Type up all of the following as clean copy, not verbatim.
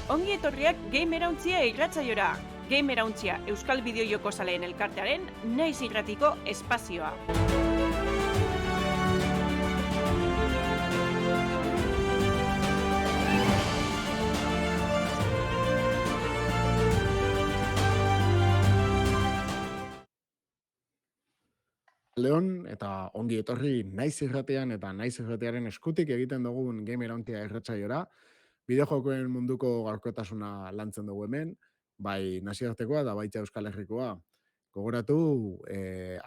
Ongi etorriak Gamerauntzia irratsaiora. Gamerauntzia Euskal Bideojoko Zaleen Elkartearen naiz irratiko espazioa. Leon eta ongi etorri naiz irratean eta naiz irratearen eskutik egiten dugun Gamerauntzia irratsaiora. Bideojokoen munduko gaurkotasuna lantzen dugu hemen, bai nazioartekoa da baita Euskal Herrikoa. Gogoratu,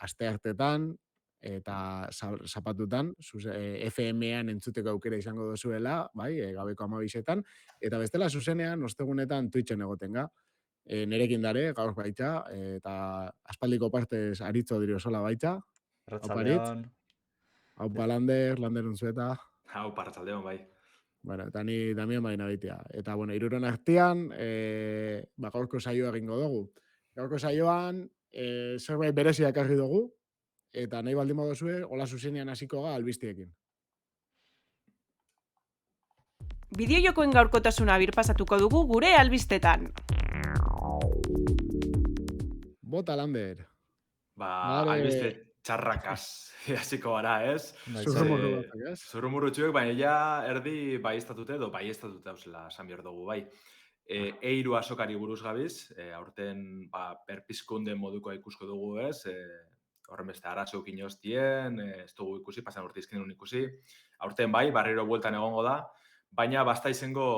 asteartetan eta zapatutan, FM-ean entzuteko aukera izango duzuela, bai, gabeko 12etan, eta bestela zuzenean, ostegunetan Twitchen egoten ga. Nerekin dare, gaur baita, eta aspaldiko partez aritzo diriozola baita. Arratsaldeon. Haupa Lander unzueta. Haupa, arratsaldeon, bai. Bueno, eta ni Damian baina baitea. Eta, bueno, hiruren artean, gaurko saioa egingo dugu. Gaurko saioan, zerbait berezia ekarri dugu, eta nahi baldin moduzue, hola zuzenean hasiko ga albistiekin. Bideojokoen gaurkotasuna birpasatuko dugu gure albistetan. Bota, Lander. Albiste txarrakaz hasiko gara, ez? Zurrumurru batzak, ez? Zurrumurrutxuek, baina ja erdi baieztatute edo baieztatute hausela esan behar dugu, bai. Eiru azokari buruz gabiz, aurten perpizkunde modukoa ikusko dugu, ez? Horren beste arazoak inoztien, ez dugu ikusi, pasan urte izkin ikusi. Aurten bai, barriro bueltan egongo da, baina basta izango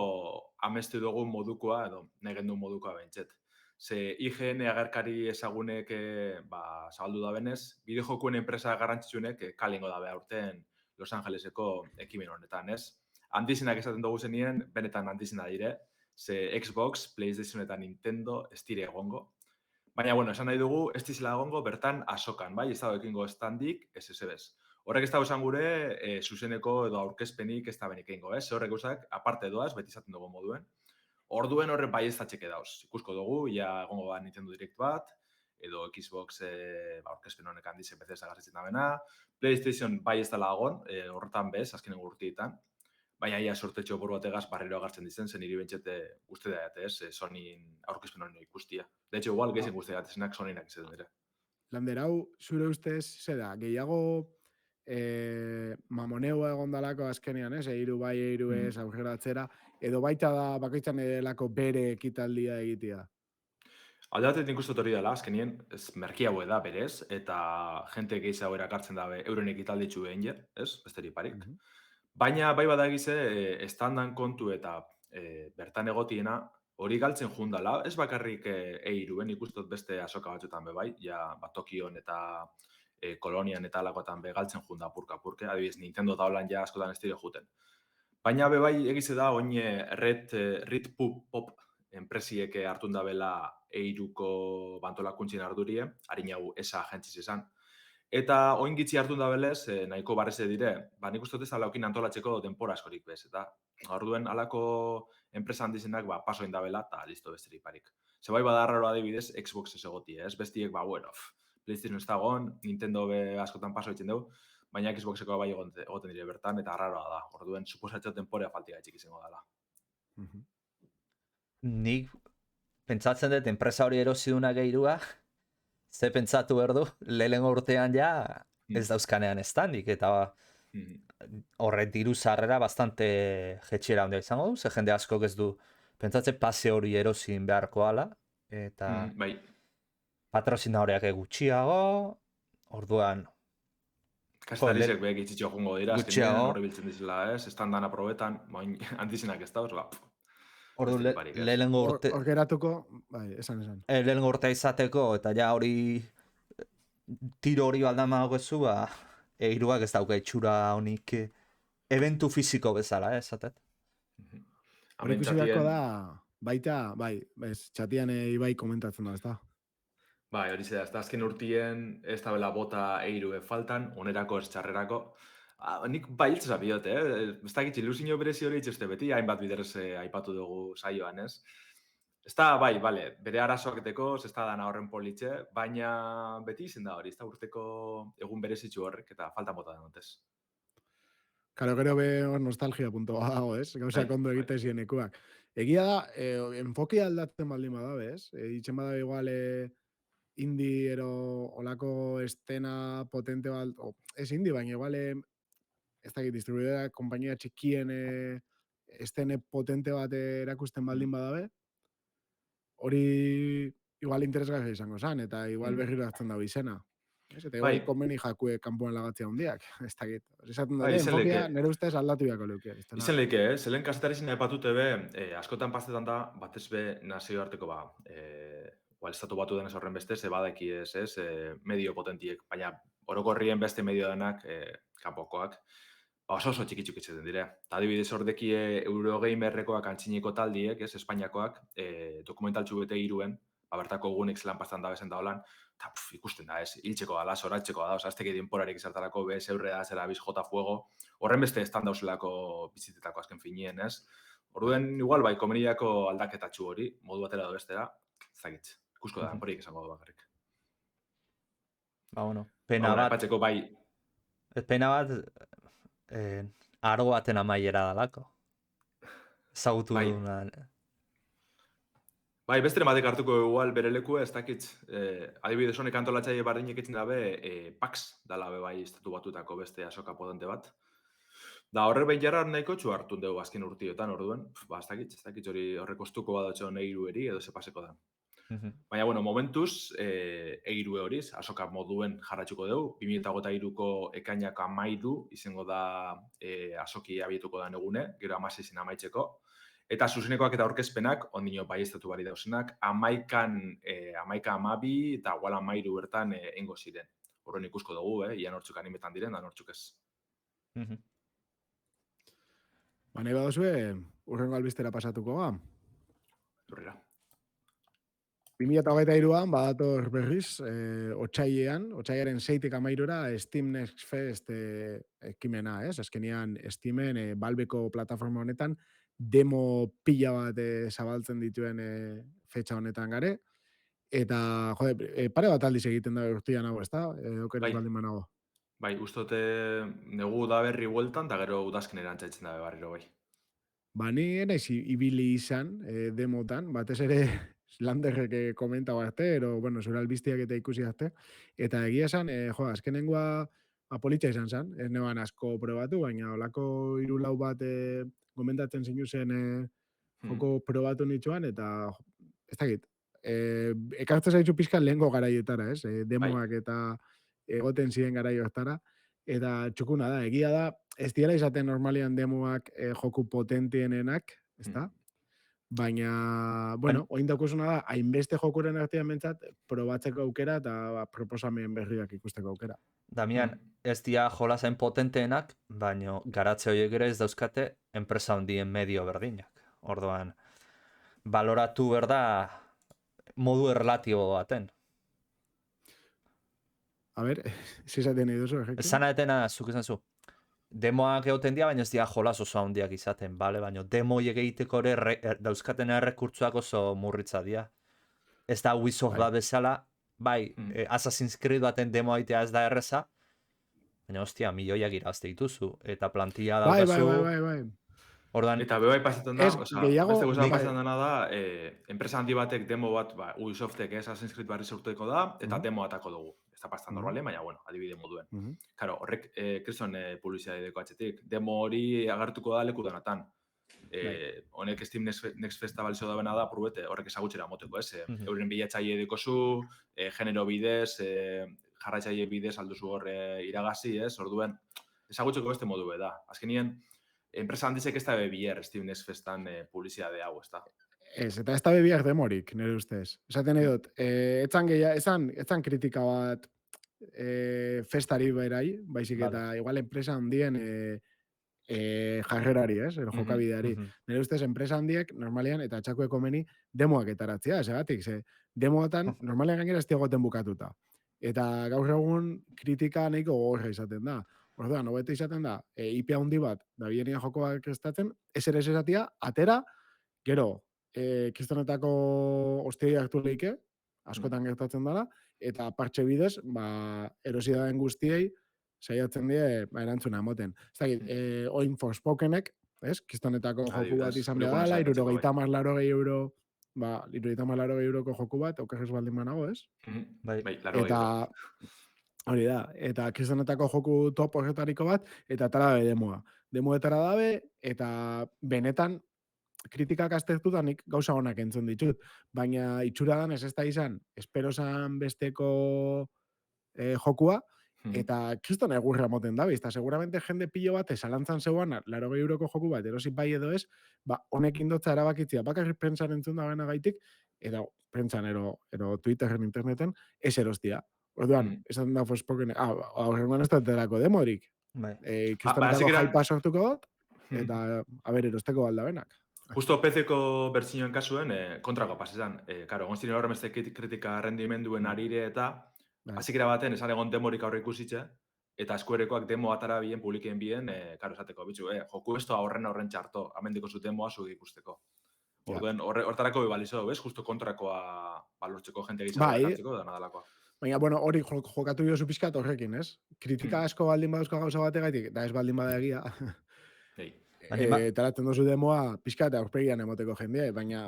amestu dugu modukoa, edo negendu modukoa behintzet. Ze IGN agerkari ezagunek zabaldu da benez, bideojokuen enpresa garrantzitsunek kalengo da aurten Los Angeleseko ekimen honetan, ez? Handizenak esaten dugu zenien, benetan handizena dire, ze Xbox, PlayStation eta Nintendo ez dire egongo. Baina, bueno, esan nahi dugu, ez dizela egongo bertan azokan, bai? Ez dago ekingo standik, ez ez. Horrek ez dago esan gure, zuzeneko edo aurkezpenik ez da benik egingo, ez? Horrek usak, aparte doaz, beti izaten dugu moduen. Orduen horren bai ez datxeke dauz. Ikusko dugu, ja egongo bat Nintendo Direct bat, edo Xbox aurkezpen honek handizek bezez agarritzen da bena. PlayStation bai ez dela agon, horretan bez, azkenen urtietan. Baina ia sortetxo buru bategaz barriro agartzen dizen, zen hiri bentsete guzti da ez, Sonyin aurkezpen honen ikustia. De hecho, igual gehizen guzti da zenak Sonyinak izaten dira. Lander, hau, zure ustez, zeda, gehiago mamoneua egondalako azkenean, ez? Eiru bai, eiru ez, aurrera atzera, edo baita da bakoitzan edelako bere ekitaldia egitea? Alde batetik nik uste hori dela, azkenien, ez merki haue da berez, eta jente gehiago erakartzen dabe euren ekitalditzu egin jet, ez? Besteri parik. Baina bai badagize, estandan kontu eta bertan egotiena, hori galtzen jundala, ez bakarrik eiruen, ikustot beste azoka batzutan bebai, ja Tokion eta Kolonian eta alakoetan galtzen junda purka-purke, adibidez Nintendo daulan ja askotan ez dire juten. Baina bebai egize da, oin Red Pop enpresiek hartun da bela eiruko bantolakuntzien ardurie, harin hau esa agentziz esan. Eta oin gitzi hartun da belez, nahiko barreze dire, nik uste dut ez alaukin antolatzeko denpora askorik bez, eta gaur duen alako enpresa handizenak pasoin da bela, eta listo besterik parik. Zebai badarraro adibidez, Xbox ez egotie, ez bestiek, bueno, PlayStation ez dagoen, Nintendo be askotan paso egiten dugu, baina Xboxeko bai egoten dire bertan, eta arraroa da. Orduen, suposatzea temporea faltia gaitxik izango dela. Nik pentsatzen dut enpresa hori eroziduna gehirua, ze pentsatu berdu, lehenengo urtean ja ez dauzkanean estandik, eta horre diru zarrera bastante jetxiera handia izango du, ze jende askok ez du pentsatzen pase hori erozin beharko ala, eta patrozinadoriak gutxiago, orduan Kastarizek behek itxitxo jungo dira, azkenean horre biltzen dizela, ez? Estandan aprobetan, handizenak ez dauz, Ordu lehenengo urte... Orgeratuko, bai, esan. Lehenengo urtea izateko, eta ja hori tiro hori baldamago ezu, eiruak ez dauka itxura honik eventu fiziko bezala, esatet. Hori ikusi beharko da, baita, bai, txatian Ibai komentatzen da, ez da? Bai, hori zeda, ez da azken urtien ez da bela bota eiru faltan, onerako ez txarrerako. Nik bailtz zabiot, ez dakit ilusio berezi hori itxuste beti, hainbat biderz aipatu dugu saioan, ez? Ez da, bai, bale, bere arazoak eteko, ez da dana horren politxe, baina beti izen da hori, ez da urteko egun berezitzu horrek, eta falta mota denotez. Karo, gero be hor nostalgia puntua dago, ez? Gauzak Bai, ondo bai. egite zienekuak. Egia da, enfokia aldatzen baldin badabe, ez? Itzen bada igual indie ero olako estena potente bat, ez indie, baina igual ez dakit, distribuidora kompainia txikien estene potente bat erakusten baldin badabe, hori igual interesgarria izango zen, eta igual berriro hartzen dago izena. Ez? Eta igual Bai. konbeni jakue kanpoan lagatzea hundiak, ez dakit. Esaten Bai, dute, izen enfokia leke. nire ustez aldatu biako leuke. Izen leke, zelen kasetari zina epatute be, askotan pastetan da, batez be nazioarteko igual estatu batu denez horren beste, ze badaki ez, medio potentiek, baina orokorrien beste medio denak, kanpokoak, oso txiki txikitzen dire. Ta adibidez hordekie Eurogamerrekoak antzineko taldiek, ez, Espainiakoak, dokumentaltxu bete iruen, bertako egunek zelan pastan da bezen da holan, eta ikusten da, ez, hiltzeko dala, zoratzeko da, ez teki denporarik izartarako, bez, eurrea, zera, biz, jota fuego, horren beste estan dauzelako bizitetako azken finien, ez? Orduen, igual, bai, komeniako aldaketatxu hori, modu batera edo bestera, zagitz, ikusko da, porik esango da bakarrik. Ba, bueno, pena bat, Aipatzeko, bai, pena bat, aro baten amaiera dalako. Ezagutu Bai. duna. bai, beste batek hartuko igual bere lekua, ez dakit, adibidez honek antolatzaile bardinek etzen dabe, PAX dala be bai estatu batutako beste asoka potente bat. Da horre behin jarra nahiko txu hartu dugu azken urtiotan, orduen, ez dakit hori horrek ostuko badatxo neiru eri, edo ze paseko da. Baina, bueno, momentuz, eirue horiz, asoka moduen jarratxuko dugu. 2023ko ekainako 13 izango da asoki abietuko da egune, gero 16 amaitzeko. Eta zuzenekoak eta aurkezpenak, ondino bai estatu bari dauzenak, 11 amabi eta igual 13 bertan engo ziren. Horren ikusko dugu, ian hortzuk animetan diren, da hortzuk ez. Ba, nahi badozue, urrengo albistera pasatuko ga. Horrela. 2023an, badator berriz, otsailaren 6tik 13ra, Steam Next Fest ekimena, ez? Azkenian Steamen, Valveko plataforma honetan, demo pila bat zabaltzen dituen fetxa honetan gare. Eta, jode, pare bat aldiz egiten da urtian hau, ez da? Okeres Bai. baldin banago. Bai, ustote negu da berri bueltan, eta gero udazken erantzaitzen dabe barriro bai. Ba, ni naiz ibili izan demotan, batez ere Landerrek komentau arte, ero, bueno, zure albiztiak eta ikusi arte. Eta egia esan, azkenengoa apolitxa izan zen, ez neban asko probatu, baina olako 3-4 bat gomendatzen zinu zen joko probatu nitzuan, eta ez dakit, ekartzen zaitu pizkan lehengo garaietara, ez? Demoak eta egoten ziren garaioetara, eta txukuna da, egia da, ez diela izaten normalian demoak joku potentienenak, ez da? Baina, bueno, oin daukuzuna da, hainbeste jokuren artean bentsat, probatzeko aukera eta proposamen berriak ikusteko aukera. Damian, ez dira jolasen potenteenak, baina garatze horiek ere ez dauzkate enpresa handien medio berdinak. Orduan, baloratu berda modu erlatibo baten. A ber, zizaten nahi duzu, Zana etena, zuk esan zu. Demoak egoten dira, baina ez dira jolas oso handiak izaten, bale? Baina demoiek egiteko ere dauzkaten errekurtzuak oso murritza dira. Ez da Ubisoft bat bezala, bai, Assassin's Creed baten demo egitea ez da erreza, baina ostia, milioiak irazte dituzu, eta plantilla daukazu. Bai. Ordan, Eta bebai pasatzen da, gehiago, beste guztan pasatzen dena da, enpresa handi batek demo bat, Ubisoftek Assassin's Creed barri sortueko da, eta demo atako dugu. Ez da pastan normalen, baina, bueno, adibide moduen. Karo, horrek, kriston publizia deko atxetik. Demo hori agertuko da leku denatan. Honek Steam Next Festival zo da bena da, probete, horrek ezagutxera moteko, ez? Euren bilatzaile dekozu, genero bidez, jarratzaile bidez alduzu hor iragazi, ez? Orduen, ezagutxeko beste modu da. Azkenien, enpresa handizek ez da bebier Steam Next Festan publizia de hau, ez da. Ez, eta ez da bebiak demorik, nire ustez. Esaten nahi dut, etzan kritika bat festari berai, baizik eta igual enpresa handien jarrerari, ez? Jokabideari. Nire ustez, enpresa handiek, normalean, eta txakueko meni, demoak etaratzea, esegatik, ze demoatan, normalean gainera ez diegoten bukatuta. Eta gaur egun kritika nahiko gogorra izaten da. Orduan, hobete izaten da, IP handi bat, da bienia jokoak estatzen, ez ere esatia, atera, gero, kristonetako ostei hartu leike, askotan gertatzen dela, eta partxe bidez, erosi daen guztiei, saiatzen die, erantzuna emoten. Ez dakit, oin Forspokenek, ez? Kristonetako joku bat izan behar dela, 70-80 euro, 70-80 euroko joku bat, okerrez baldin banago, ez? Bai, eta, hori da, eta kristonetako joku top horretariko bat, eta tara dabe demoa. Demoetara dabe, eta benetan, kritikak aztertuta nik gauza honak entzun ditut, baina itxura dan ez da izan, esperosan besteko jokua, eta kriston egurra moten dabe, eta seguramente jende pilo bat esalantzan zeuan, 80 euroko joku bat, erosi bai edo ez, honekin dotza erabakitzia, bakarrik prentsan entzun da gana gaitik, eta prentsan ero Twitterren, interneten, ez erostia. Orduan, esan da Forspoken, horrengoan ez da terako demorik. Kristonetako jaipa sortuko dut, eta, erosteko baldabenak. Justo PC-ko bertsioen kasuen, kontrako pasetan. Karo, egon ziren horremeste kritika rendimenduen arire eta azikera baten esan egon demorik aurre ikusitxe, eta Squarekoak demo atara bien, publikien bien, karo, esateko, bitxu, joku esto horren txarto, amendiko zu demoa zugi ikusteko. Orduen, hortarako bibalizo, bez? Justo kontrakoa balortzeko jente gizara hartzeko da nadalakoa. Baina, bueno, hori jokatu jozu pixkat horrekin, ez? Kritika asko baldin baduzko gauza bategaitik, da ez baldin bada egia. Taratzen dozu demoa pixkat aurpegian emoteko jendea, baina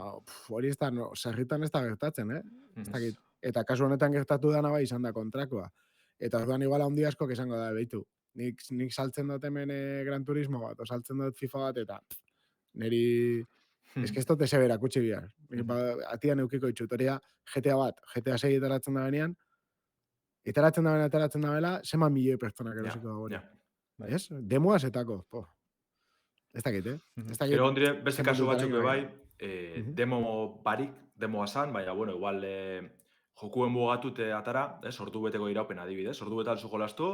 hori ez da, sarritan ez da gertatzen, Eta kasu honetan gertatu dana bai izan da kontrakoa. Eta orduan igual handi asko esango da, behitu. Nik saltzen dut hemen Gran Turismo bat, o saltzen dut FIFA bat, eta niri... Ez que ez dut eze berakutsi bihar. Atian eukiko itxutoria GTA bat, GTA 6 etaratzen da benean, etaratzen da bela, sema milioi pertsonak erosiko da hori. Ez? Demoa zetako. Ez dakit, Gero ondire, beste kasu batzuk bai, demo barik, demoa zan, baina, bueno, igual jokuen mugatute atara, ordu beteko iraupen adibidez, ordu betal zu jolastu,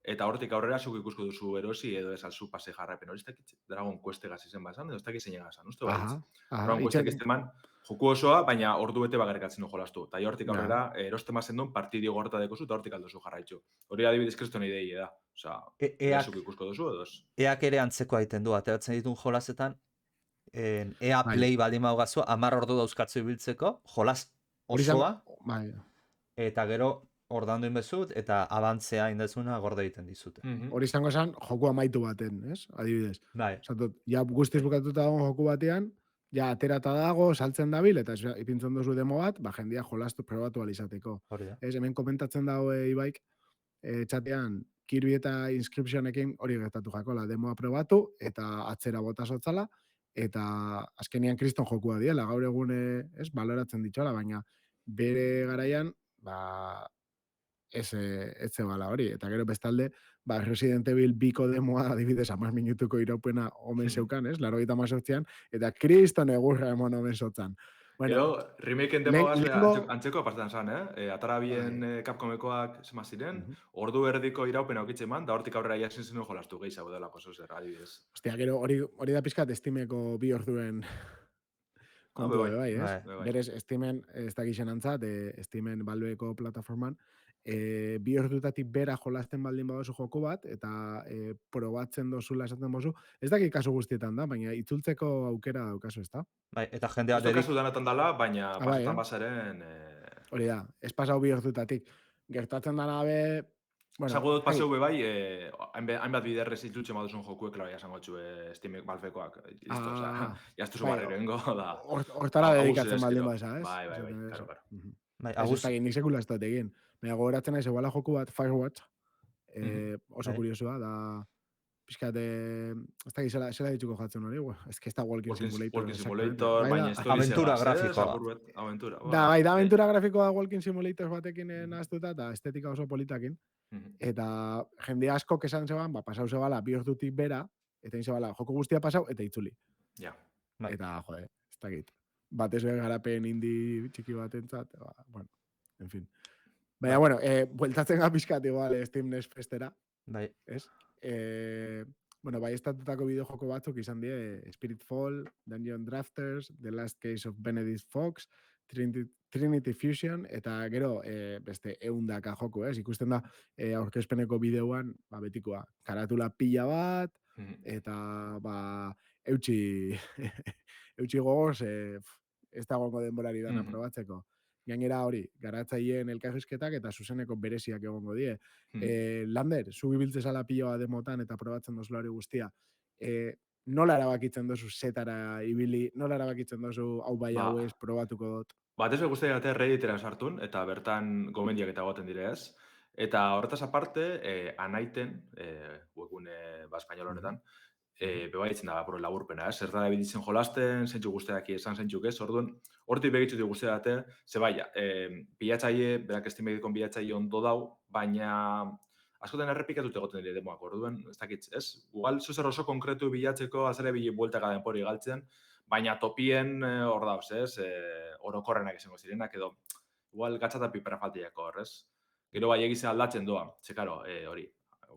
eta hortik aurrera zuk ikusko duzu erosi edo ez alzu pase jarrapen. Hori ez dakit Dragon Quest gazi zen bazan, edo ez dakit zein egazan, uste baitz. Dragon Questek ez teman, joku osoa, baina ordu bete bagarrikatzen du jolastu. Eta hortik aurrera, eroste mazen duen partidio gorta dekozu, eta hortik aldozu jarraitzu. Hori adibidez kriston idei da. Osa, zuk ikusko duzu edo ez? Eak ere antzeko aiten du, ateratzen ditun jolasetan, ea play baldin maugazua, 10 ordu dauzkatzu ibiltzeko, jolas osoa, eta gero ordandu inbezut, eta abantzea indezuna gorde egiten dizute. Hori izango esan, joku amaitu baten, ez? Adibidez. Ja guztiz bukatuta dago joku batean, ja aterata dago, saltzen dabil, eta ipintzen duzu demo bat, jendia jolastu probatu alizateko. Hemen komentatzen dago Ibaik, txatean, Kirby eta Inscriptionekin hori gertatu jakola, demoa probatu, eta atzera bota sotzala, eta azkenian kriston jokua diela, gaur egune, ez, baloratzen ditxola, baina bere garaian, ez zebala hori, eta gero bestalde, Resident Evil 2ko demoa adibidez 10 minutuko iraupena omen zeukan, ez, 98an, eta kriston egurra emon omen sotzan. Gero, remaken demoa antzeko apartan zan, atara bien Capcomekoak zema ziren, ordu erdiko iraupena okitzen man, da hortik aurrera jasen zenuen jolastu gehiago delako zozer, adibidez. Hostia, gero hori da pizkat Steameko 2 orduen kontu bai, ez? Berez, Steamen, ez da gixen antzat, Steamen Valveko plataforman, 2 ordutatik bera jolasten baldin badozu joko bat, eta probatzen dozula esaten bozu, ez dakit kasu guztietan da, baina itzultzeko aukera daukazu, ez da? Bai, eta jendea dedik... kasu danetan dala, baina pasatan basaren... Hori da, ez pasau 2 ordutatik. Gertatzen dana be... Zago dut paseu bai, hainbat biderrez itzultzen baduzun jokuek, klara, jasango txue Steamek Valvekoak. Listo, oza, jaztu zu barrerengo, da... Hortara dedikatzen baldin baza, ez? Bai, karo. Ez ez nik sekula ez dut egin. Baina gogoratzen naiz, eguala joku bat, Firewatch, oso kuriosua, da, pixkat, ez da zela dituko jatzen hori, ez que ez da Walking Simulator. Walking Simulator, baina aventura grafikoa. Da, da aventura grafikoa Walking Simulator batekin nahaztuta, eta estetika oso politakin. Eta jende asko esan zeban, pasau zebala, 2 ordutik bera, eta zebala, joko guztia pasau, eta itzuli. Eta, jode, ez dakit. Batez garapen indi txiki batentzat, bueno, en fin. Baina, bueno, bueltatzen pixkat igual Steam Next Festera. Bai. Ez? Bueno, bai estatutako bideojoko batzuk izan die Spiritfall, Dungeon Drafters, The Last Case of Benedict Fox, Trinity Fusion, eta gero beste 100 joko, ez? Ikusten da aurkezpeneko bideoan, betikoa, karatula pila bat, eta eutxi gogoz, ez dagoengo denborari dana probatzeko. Gainera hori, garatzaileen elkarrizketak eta zuzeneko bereziak egongo die. Lander, zu bibiltze zala piloa demotan eta probatzen dozu hori guztia. Nola erabakitzen dozu zetara ibili, nola erabakitzen dozu hau bai hau ez probatuko dut? Ez guztia gate Redditera sartun, eta bertan gomendiak eta goten dire ez. Eta horretaz aparte, anaiten, webgune espainol honetan, bebaitzen da laburpena, ez? Zer da biditzen jolasten, zentxuk guztiak esan zentxuk ez, orduan, hortik begitzutik guztia date, ze baia, bilatzaile, berak estimedikon bilatzaile ondo dau, baina askotan errepikatut egoten dire demoak, orduan, ez dakitz, ez? Ugal, zuzer oso konkretu bilatzeko, azare bile bueltaka denpori galtzen, baina topien hor dauz, ez? Orokorrenak izango zirenak, edo, igual gatzata pipera faltiako hor, ez? Gero bai egizea aldatzen doa, ze karo, hori,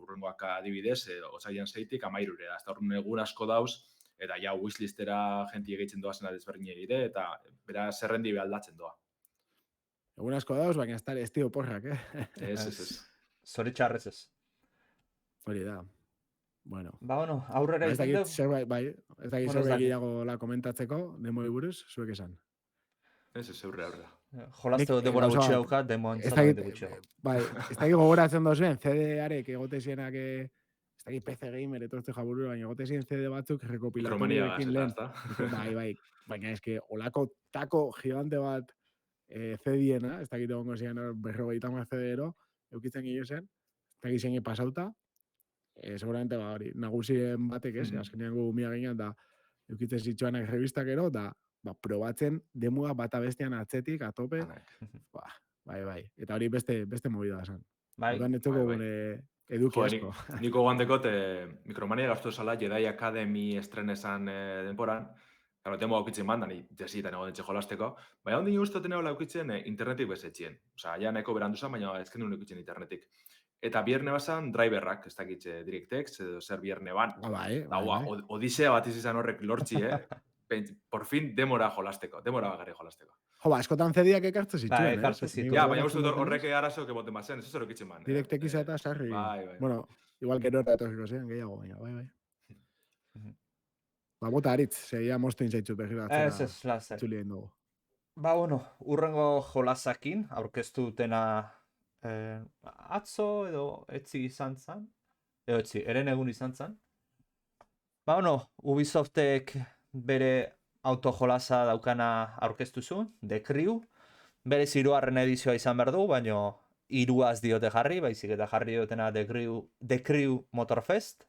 urrengoak adibidez, otsailean 6tik 13 da, hasta horren egun asko dauz, eta ja wishlistera jenti egiten doazen desberdin dire, eta bera zerrendi aldatzen doa. Egun asko dauz, baina ez tio porrak, Ez. Zoritxarrez ez. Hori da. Bueno. Bueno, aurrera ez dakit zerbait gehiago la komentatzeko, demoi buruz, zuek esan. Ez, aurrera. Jolazteko demora gutxi daukat, demoan zalamente gutxi daukat. Bai, ez dakit gogoratzen dozuen, CD-arek egote zienak, ez dakit PC Gamer etortze jaburu, baina egote zien CD batzuk rekopilatorioekin lehen. Bai, baina eske olako tako gigante bat CD-ena, ez dakit egongo zian 50 CD-ero, eukitzen gio zen, ez dakit zein pasauta, seguramente hori, nagusien batek ez, azkenean gu mia ginen, da eukitzen zitsuanak revistak ero, da probatzen demua bata bestean atzetik, atope, bai. Eta hori beste movida esan. Odan etxoko gure eduki asko. Niko guantekot, Micromania gaztu esala, Jedi Academy estrenesan denporan, Claro, demo aukitzen bandan, jesietan egon ditxe jolasteko, baina ondin guztoten egola aukitzen internetik bezetxien. Osa, ja neko berandu zen, baina ezken duen aukitzen internetik. Eta bierne basan driverrak, ez dakitxe DirectX, edo zer bierne ban. Odisea bat izan horrek lortzi, por fin demora bagarri jolasteko. Jo, askotan zediak ekartze zituen, Ja, baina uste horrek arazo keboten bazen, ez hori aukitzen ban. DirectX eta sarri. Bueno, igual gero eta etorriko zen, gehiago, baina, bai. Bota aritz, segia moztu intzaitzut begiratzera txulien dugu. Bueno, urrengo jolasakin, aurkeztu dutena atzo edo etzi izan zen. Eren egun izan zen. Bueno, Ubisoftek bere autojolasa daukana aurkeztu zuen, The Crew. Bere 3. edizioa izan behar du, baina 3 diote jarri, baizik eta jarri diotena The Crew Motorfest.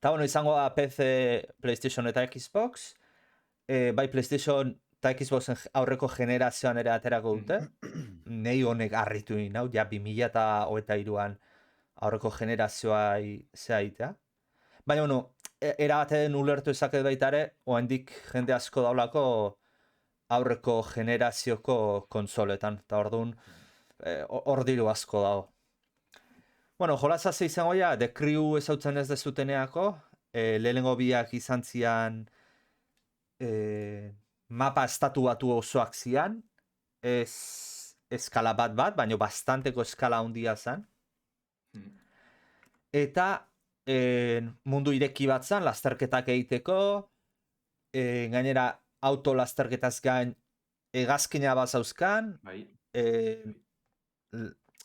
Eta, izango da PC, PlayStation eta Xbox. Bai, PlayStation eta Xboxen aurreko generazioan ere aterako dute. Nei honek harritu nau, ja 2023an aurreko generazioa zehaitea. Baina, erabaten ulertu ezaket baita ere, oendik jende asko daulako aurreko generazioko konsoletan. Eta orduan, hor diru asko dago. Bueno, jolasa ze izango ja, The Crew ezautzen ez dezuteneako, lehenengo biak izan zian mapa estatu batu osoak zian, eskala bat, baina bastanteko eskala handia zen. Eta mundu ireki bat zen, lasterketak egiteko, gainera auto lasterketaz gain hegazkina bat zauzkan,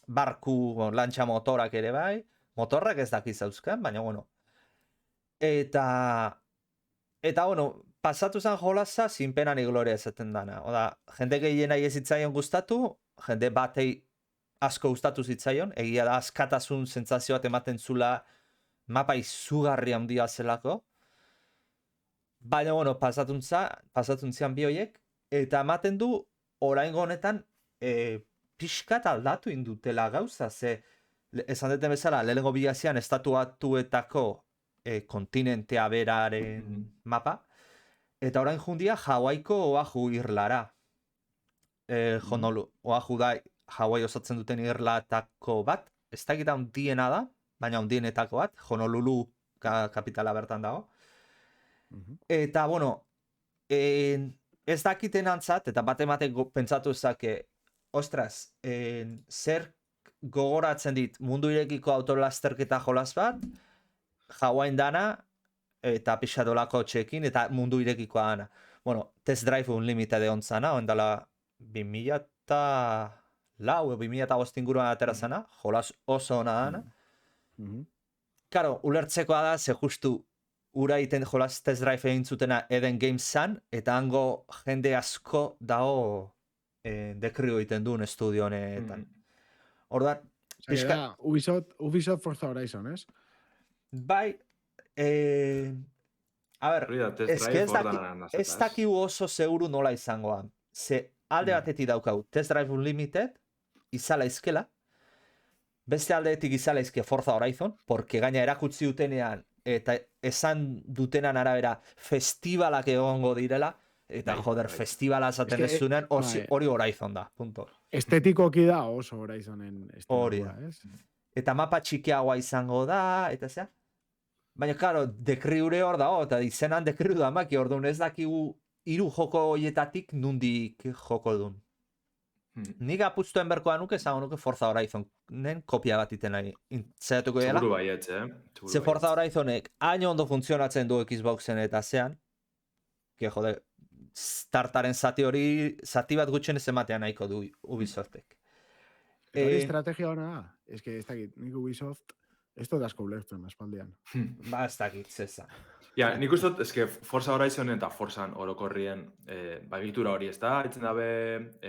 barku, lantxa motorak ere bai, motorrak ez dakiz zauzkan, baina, Eta, pasatu zen jolasa, zinpenari gloria ezaten dana. Oda, jende gehiena ez zitzaion gustatu, jende batei asko gustatu zitzaion, egia da askatasun sentsazio bat ematen zula mapa izugarri handia zelako. Baina, pasatun zian bi horiek, eta ematen du, oraingo honetan, pixkat aldatu indutela gauza, ze esan duten bezala, lehenengo bilazian estatu batuetako kontinentea beraren mapa, eta orain jundia Hawaiko Oahu irlara. Oahu da Hawaii osatzen duten irlatako bat, ez dakita handiena da, baina handienetako bat, Honolulu kapitala bertan dago. Eta, ez dakiten antzat, eta bat-ematek pentsatu ezake, ostras, zer gogoratzen dit mundu irekiko autolasterketa jolas bat, Hawain dana, eta pixadolako txekin, eta mundu irekikoa dana. bueno, Test Drive Unlimited egon zana, ondala 2004 2005 inguruan atera zana, jolas oso ona dana. Karo, ulertzekoa da, ze justu ura iten jolas Test Drive egin zutena Eden Games zan, eta hango jende asko dago dekrio egiten duen estudio honetan. Orduan, Osea, Ubisoft Forza Horizon, ez? bai, a ber, ez dakigu oso seguru nola izangoan. Ze alde batetik daukau Test Drive Unlimited, izala izkela, beste aldeetik izala izke Forza Horizon, porque gaina erakutsi dutenean, eta esan dutenan arabera festivalak egongo direla, eta festivala esaten ez zunean, hori Horizon da, punto. Estetikoki da oso Horizonen estiloa, ez? Eta mapa txikiagoa izango da, eta zea. Baina, klaro, dekriure hor dago, eta izenan dekriu da maki, orduan ez dakigu 3 joko hoietatik nundik joko dun. Nik apustuen berkoa nuke, esango nuke Forza Horizonen kopia bat iten nahi. Zeratuko dela? Seguru baietz, Ze Forza Horizonek hain ondo funtzionatzen du Xboxen eta zean, que jode, startaren zati bat gutxen ez ematean nahiko du Ubisoftek. Hori estrategia hona da? Ez que ez dakit, nik Ubisoft ez dut asko ulertzen aspaldian. Ba, ez dakit, zeza. Ja, nik uste dut, eske Forza Horizonen eta Forzan orokorrien egitura hori, ez da? Etzen dabe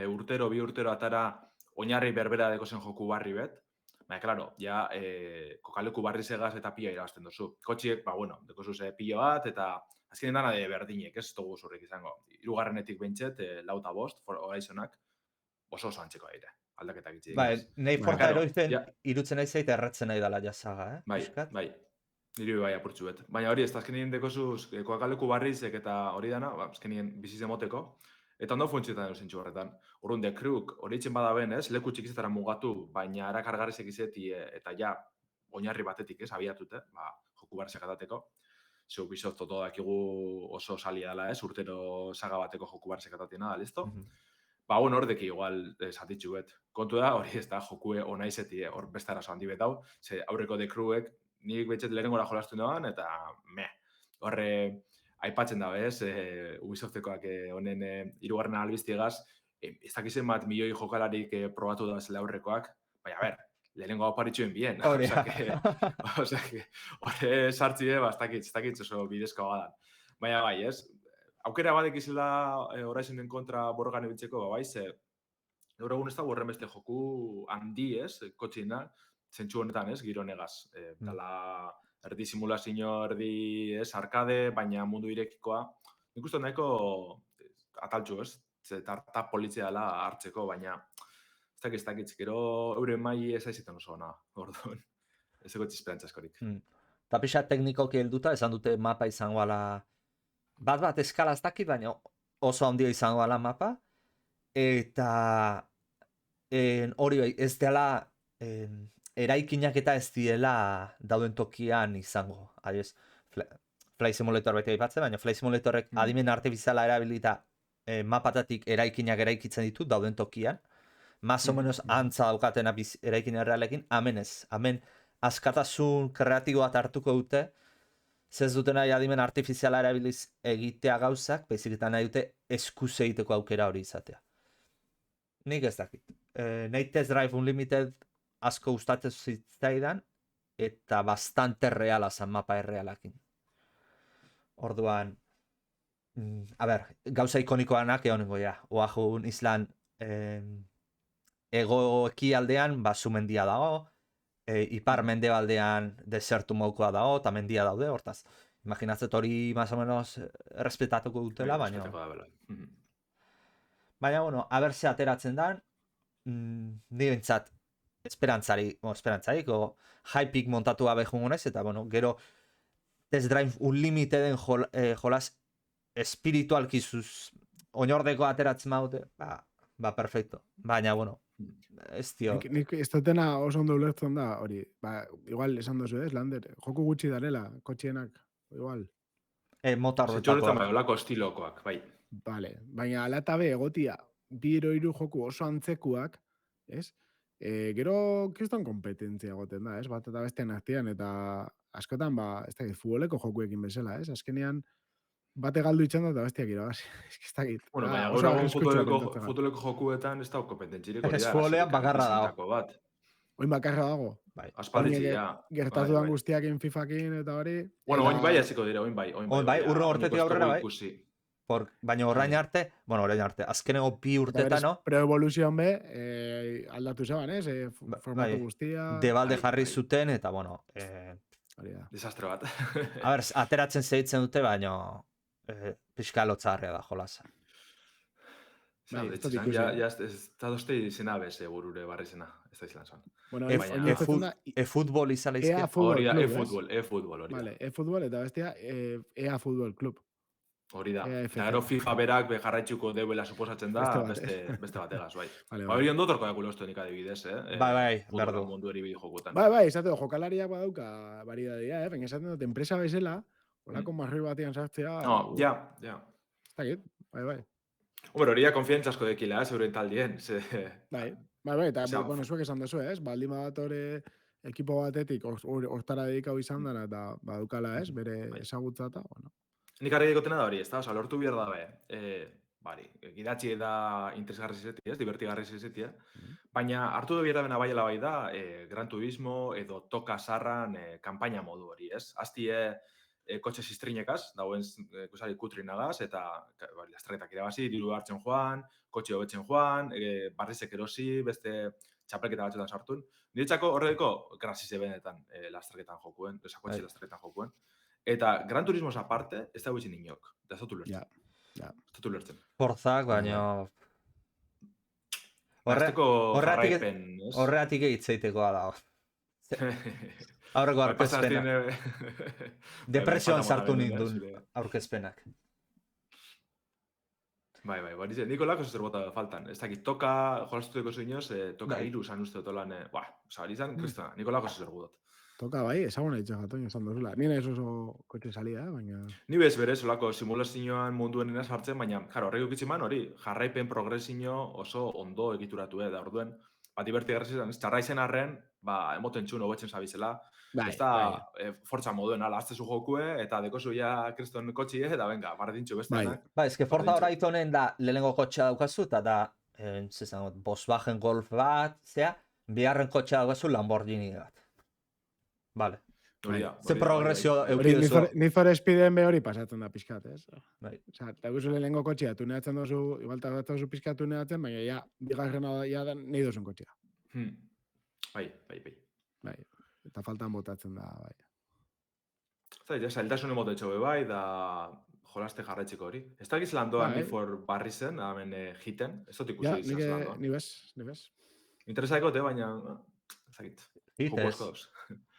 urtero, 2 urtero atara oinarri berbera deko zen joku barri bet. Baina, klaro, ja, kokaleku barri segaz eta pila irabazten dozu. Kotxiek, ba, bueno, deko zuz pilo bat, eta azkenean dana de berdinek, ez dugu zurrik izango. 3. behintzet, 4 eta 5, Horizonak, oso antzeko aire. Aldaketak itzi. Bai, nahi Forza eroizten irutzen nahi zaita erratzen nahi dela jasaga, Bai. Niri bai apurtxu bet. Baina hori, ez da azkenien dekozuz, kokaleku barrizek eta hori dana, azkenien biziz emoteko, eta ondo funtzioetan zintxu horretan. Orrun, de Creuk hori itzen badaben, ez, leku txikizetara mugatu, baina erakargarrizek izeti, eta ja, oinarri batetik, ez, abiatute, joku barrizek atateko. Ze Ubisoft toto dakigu oso salia dela, ez, urtero saga bateko joku barrizek atatiena da, listo? Ba, bueno, hordeki igual zatitxu bet. Kontu da, hori ez da, jokue ona izeti, hor beste arazo handi bet hau, ze aurreko de Crewek, nik betxet lehenengora jolastu noan, eta horre aipatzen da, bez, Ubisoftekoak honen 3. albiztiegaz, ez dakizen bat milioi jokalarik probatu da zela aurrekoak, baina, ber, lehenengo hau paritxuen bien. Osea, horre sartzi, ez dakitz oso bidezko badan. Baina, bai, ez, aukera badek izela Horizonen kontra borrogan ebitzeko, bai, ze gaur egun ez da horren beste joku handi, ez, kotxina, zentsu honetan, ez, giro negaz. Dala erdi simulazio, erdi, ez, arkade, baina mundu irekikoa. Nik uste nahiko ataltxu, ez, ze tarta politzia dela hartzeko, baina ez dakitz, gero euren mai ez aizetan oso ona, orduan. Ez ego txisperantza askorik. Eta pixa teknikoki helduta, esan dute mapa izango ala bat eskala ez dakit, baina oso handia izango ala mapa. Eta hori ez dela eraikinak eta ez diela dauden tokian izango. Adiz, Flight Simulator beti aipatzen, baina Flight Simulatorrek adimen artifiziala erabilita mapatatik eraikinak eraikitzen ditu dauden tokian. Más o menos antza daukatena eraikin errealekin, amen ez. Amen askatasun kreatiboa hartuko dute, zez duten nahi adimen artifiziala erabiliz egitea gauzak, baizik eta nahi dute eskuz egiteko aukera hori izatea. Nik ez dakit. Nahi Test Drive Unlimited asko gustatzen zitzaidan, eta bastante reala zan mapa errealakin. Orduan, a ber, gauza ikonikoanak egonengo ja. Oaxun islan ego ekialdean, sumendia dago, ipar mendebaldean desertu mokoa dago, eta mendia daude, hortaz. Imaginatzet hori más o menos respetatuko dutela, baina... Baina, bueno, aber ze ateratzen dan, nire bintzat, esperantzarik, o hypeik montatu gabe jungonez, eta, bueno, gero Test Drive Unlimiteden jolas espiritualki oinordeko ateratzen maute, perfecto. Baina, bueno, ez tio. Nik ez dutena oso ondo ulertzen da, hori, igual esan dozu, ez, Lander, joku gutxi darela, kotxienak, igual. Mota horretakoak. Zetxorretan bai, olako estilokoak, bai. Vale, baina alatabe egotia, 2-3 joku oso antzekuak, ez? Gero, kriston kompetentzia egoten da, ez? Bat eta bestean artean, eta askotan, ez da, futboleko jokuekin bezala, ez? Azkenean, bate galdu itxan da, eta bestiak irabazi. Ez que ez dakit. Bueno, baina Oso gaur egun arriskutsua pentsatzen gara. futboleko jokuetan ez da kompetentzirik hori Ez da. futbolean Zergatik bakarra dago. izandako bat. Oin bakarra dago. Bai. Aspalditzi, Oin ja. gertatu Bai, dan bai. guztiakin FIFakin eta hori. Bueno, eta- oin bai hasiko dira, oin bai. Oin bai, urren hortetik oineko ez aurrera dugu bai. ikusi. Baina orain arte, azkeneko bi Eta urtetan, berez, no? pre-evoluzioan be, aldatu zeban, ez? Formatu bai. guztia. Debalde bai, jarri bai. zuten, eta, bueno, Hori da. Desastre bat. a ber, ateratzen zeitzen dute, baina pixka lotzarria da, jolasa. Bai, ez dut Ja, ikusi. ez da doste izena bez, burure barri izena. Ez da izan zan. Bueno, Baina- oinarritzen da, E-futbol izan EA leizke. Futbol Hori da, Club, ez? e-futbol, hori da. Vale, e-futbol eta bestia EA Futbol Club. Hori da. EAFC. Eta gero FIFA berak jarraitzuko deuela suposatzen da, Beste beste bategaz, bai. Vale, Ba, hori ondo torko dago uste nik adibidez, Bai, futbol berdu. mundu eri bideojokoetan. Bai, esateko, jokalariak badauka varidadia, baina esaten dut, enpresa bezala, horako marri batean sartzea... No, ja. Ez dakit, bai. Hombre, hori da konfientzazko dekila, euren taldien. Bai, eta, Esan- bueno, zuek esan dezu, ez? Baldin badatore ekipo batetik hortara dedikau izan dara, eta badukala, ez? Bere Bai. ezagutza eta, bueno. Nik argi dikotena da hori, ez da? Osa, lortu behar dabe. Bari, gidatzi da interesgarri zizeti, ez? Divertigarri zizeti, Baina hartu da behar dabena baiela bai da, Gran Turismo edo Toka Sarran kanpaina modu hori, ez? Aztie kotxe zistrinekaz, dagoen kusari kutrinagaz, eta lastraketak irabazi, diru hartzen joan, kotxe hobetzen joan, barrizek erosi, beste txapelketa batzuetan sartun. Niretzako horreko grazise benetan lastraketan jokuen, kotxe lastraketan jokuen. Eta Gran Turismoz aparte, ez dago izin inok. Da ez dut ulertzen. Ja. Ez dut ulertzen. Forzak, baina... Azteko horregatik jarraipen, ez? Horregatik egitzeitekoa dago. Aurreko aurkezpena. Depresioan sartu nindun aurkezpenak. Bai, barize. Niko lako zer bota faltan. Ez dakit, toka, jolaztueko zuinoz, toka Bai. iru zan uste tolan, oza, hori zan, kristona, niko lako zer budot. Toka, bai, ezaguna itxan jatoin esan duzula. Nien ez oso kotxe salia, baina... Ni bez berez, olako simulazioan munduen enaz hartzen, baina, jaro, horrek ukitziman hori, jarraipen progresio oso ondo egituratu, da orduen, diverti garrizizan, txarra izen arren, emoten txun hobetzen zabizela, ez da, fortza moduen, ala, aztezu jokue, eta dekozu ja kriston kotxie, eta venga, bardintxu bestenak. Ba, eske Forza Horizonen da lehenengo kotxea daukazu, eta da, Volkswagen Golf bat, zea, biharren kotxea daukazu Lamborghini bat. Vale. Ze progresio eukidezu. Need for Speeden be hori pasatzen da pixkat, ez? Bai. Osa, eta guzu lehenengo kotxea, tuneatzen dozu, igual tardatzen dozu pixkat tuneatzen, baina ja, bigarrena ja da nahi dozun kotxea. Bai. Bai, eta faltan botatzen da, bai. Eta zailtasun emotetxo be bai, da jolaste jarraitzeko hori. Ez da giz landoan Need for barri zen, hemen hiten, ez dut ikusi izan landoan. Ni bez. Interesaiko te, baina, ez dakit. Hitez.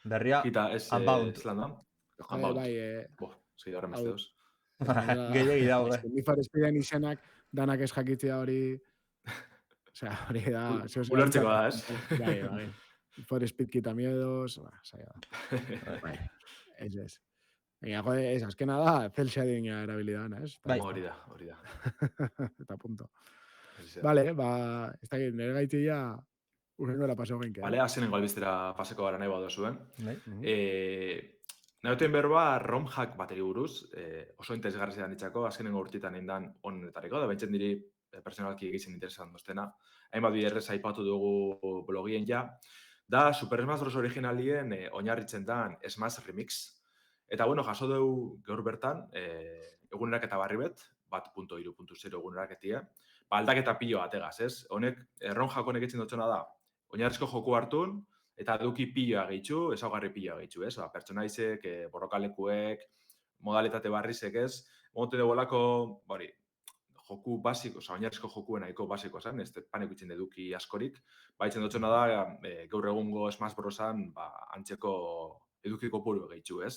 Berria, Unbound. Ez landoan. Bai, Zegi horren beste duz. Gehiagi daude. Need for Speeden izenak danak ez jakitzea hori... Osea, hori da... Ulertzeko da, ez? Bai. For Speed quita miedos... Zaila da. Bai, ez. Baina, jode, ez, azkena da, cel shading erabilidana, ez? Bai. Hori da. Eta punto. Vale, ez da, nire gaitia urrengora paso genke. Vale, azenengo albiztera paseko gara nahi badozuen. Bai. Nauten berba ROM-hack bateri buruz, oso interesgarri zedan ditzako, azkenengo urtitan indan onetariko, da bentzen diri personalki egiten interesan doztena. Hainbat biderrez aipatu dugu blogien ja. Da, Super Smash Bros. Originalien oinarritzen dan Smash Remix. Eta, bueno, jaso dugu gaur bertan, egunerak eta barri bet, 1.3.0 eguneraketia. Aldaketa pilo bategaz, ez? Honek, ROM-hack honek etzen dutxona da, oinarrizko joku hartun, eta eduki piloa gehitzu, ezaugarri piloa gehitzu, ez? Pertsonaizek, borrokalekuek, modalitate barrizek, ez? Mote de bolako, joku basiko, oinarrizko jokuen nahiko basiko zen, ez panek itzen eduki askorik. Baitzen dutxona da, gaur egungo Smash Brosan, antzeko eduki kopuru gehitzu, ez?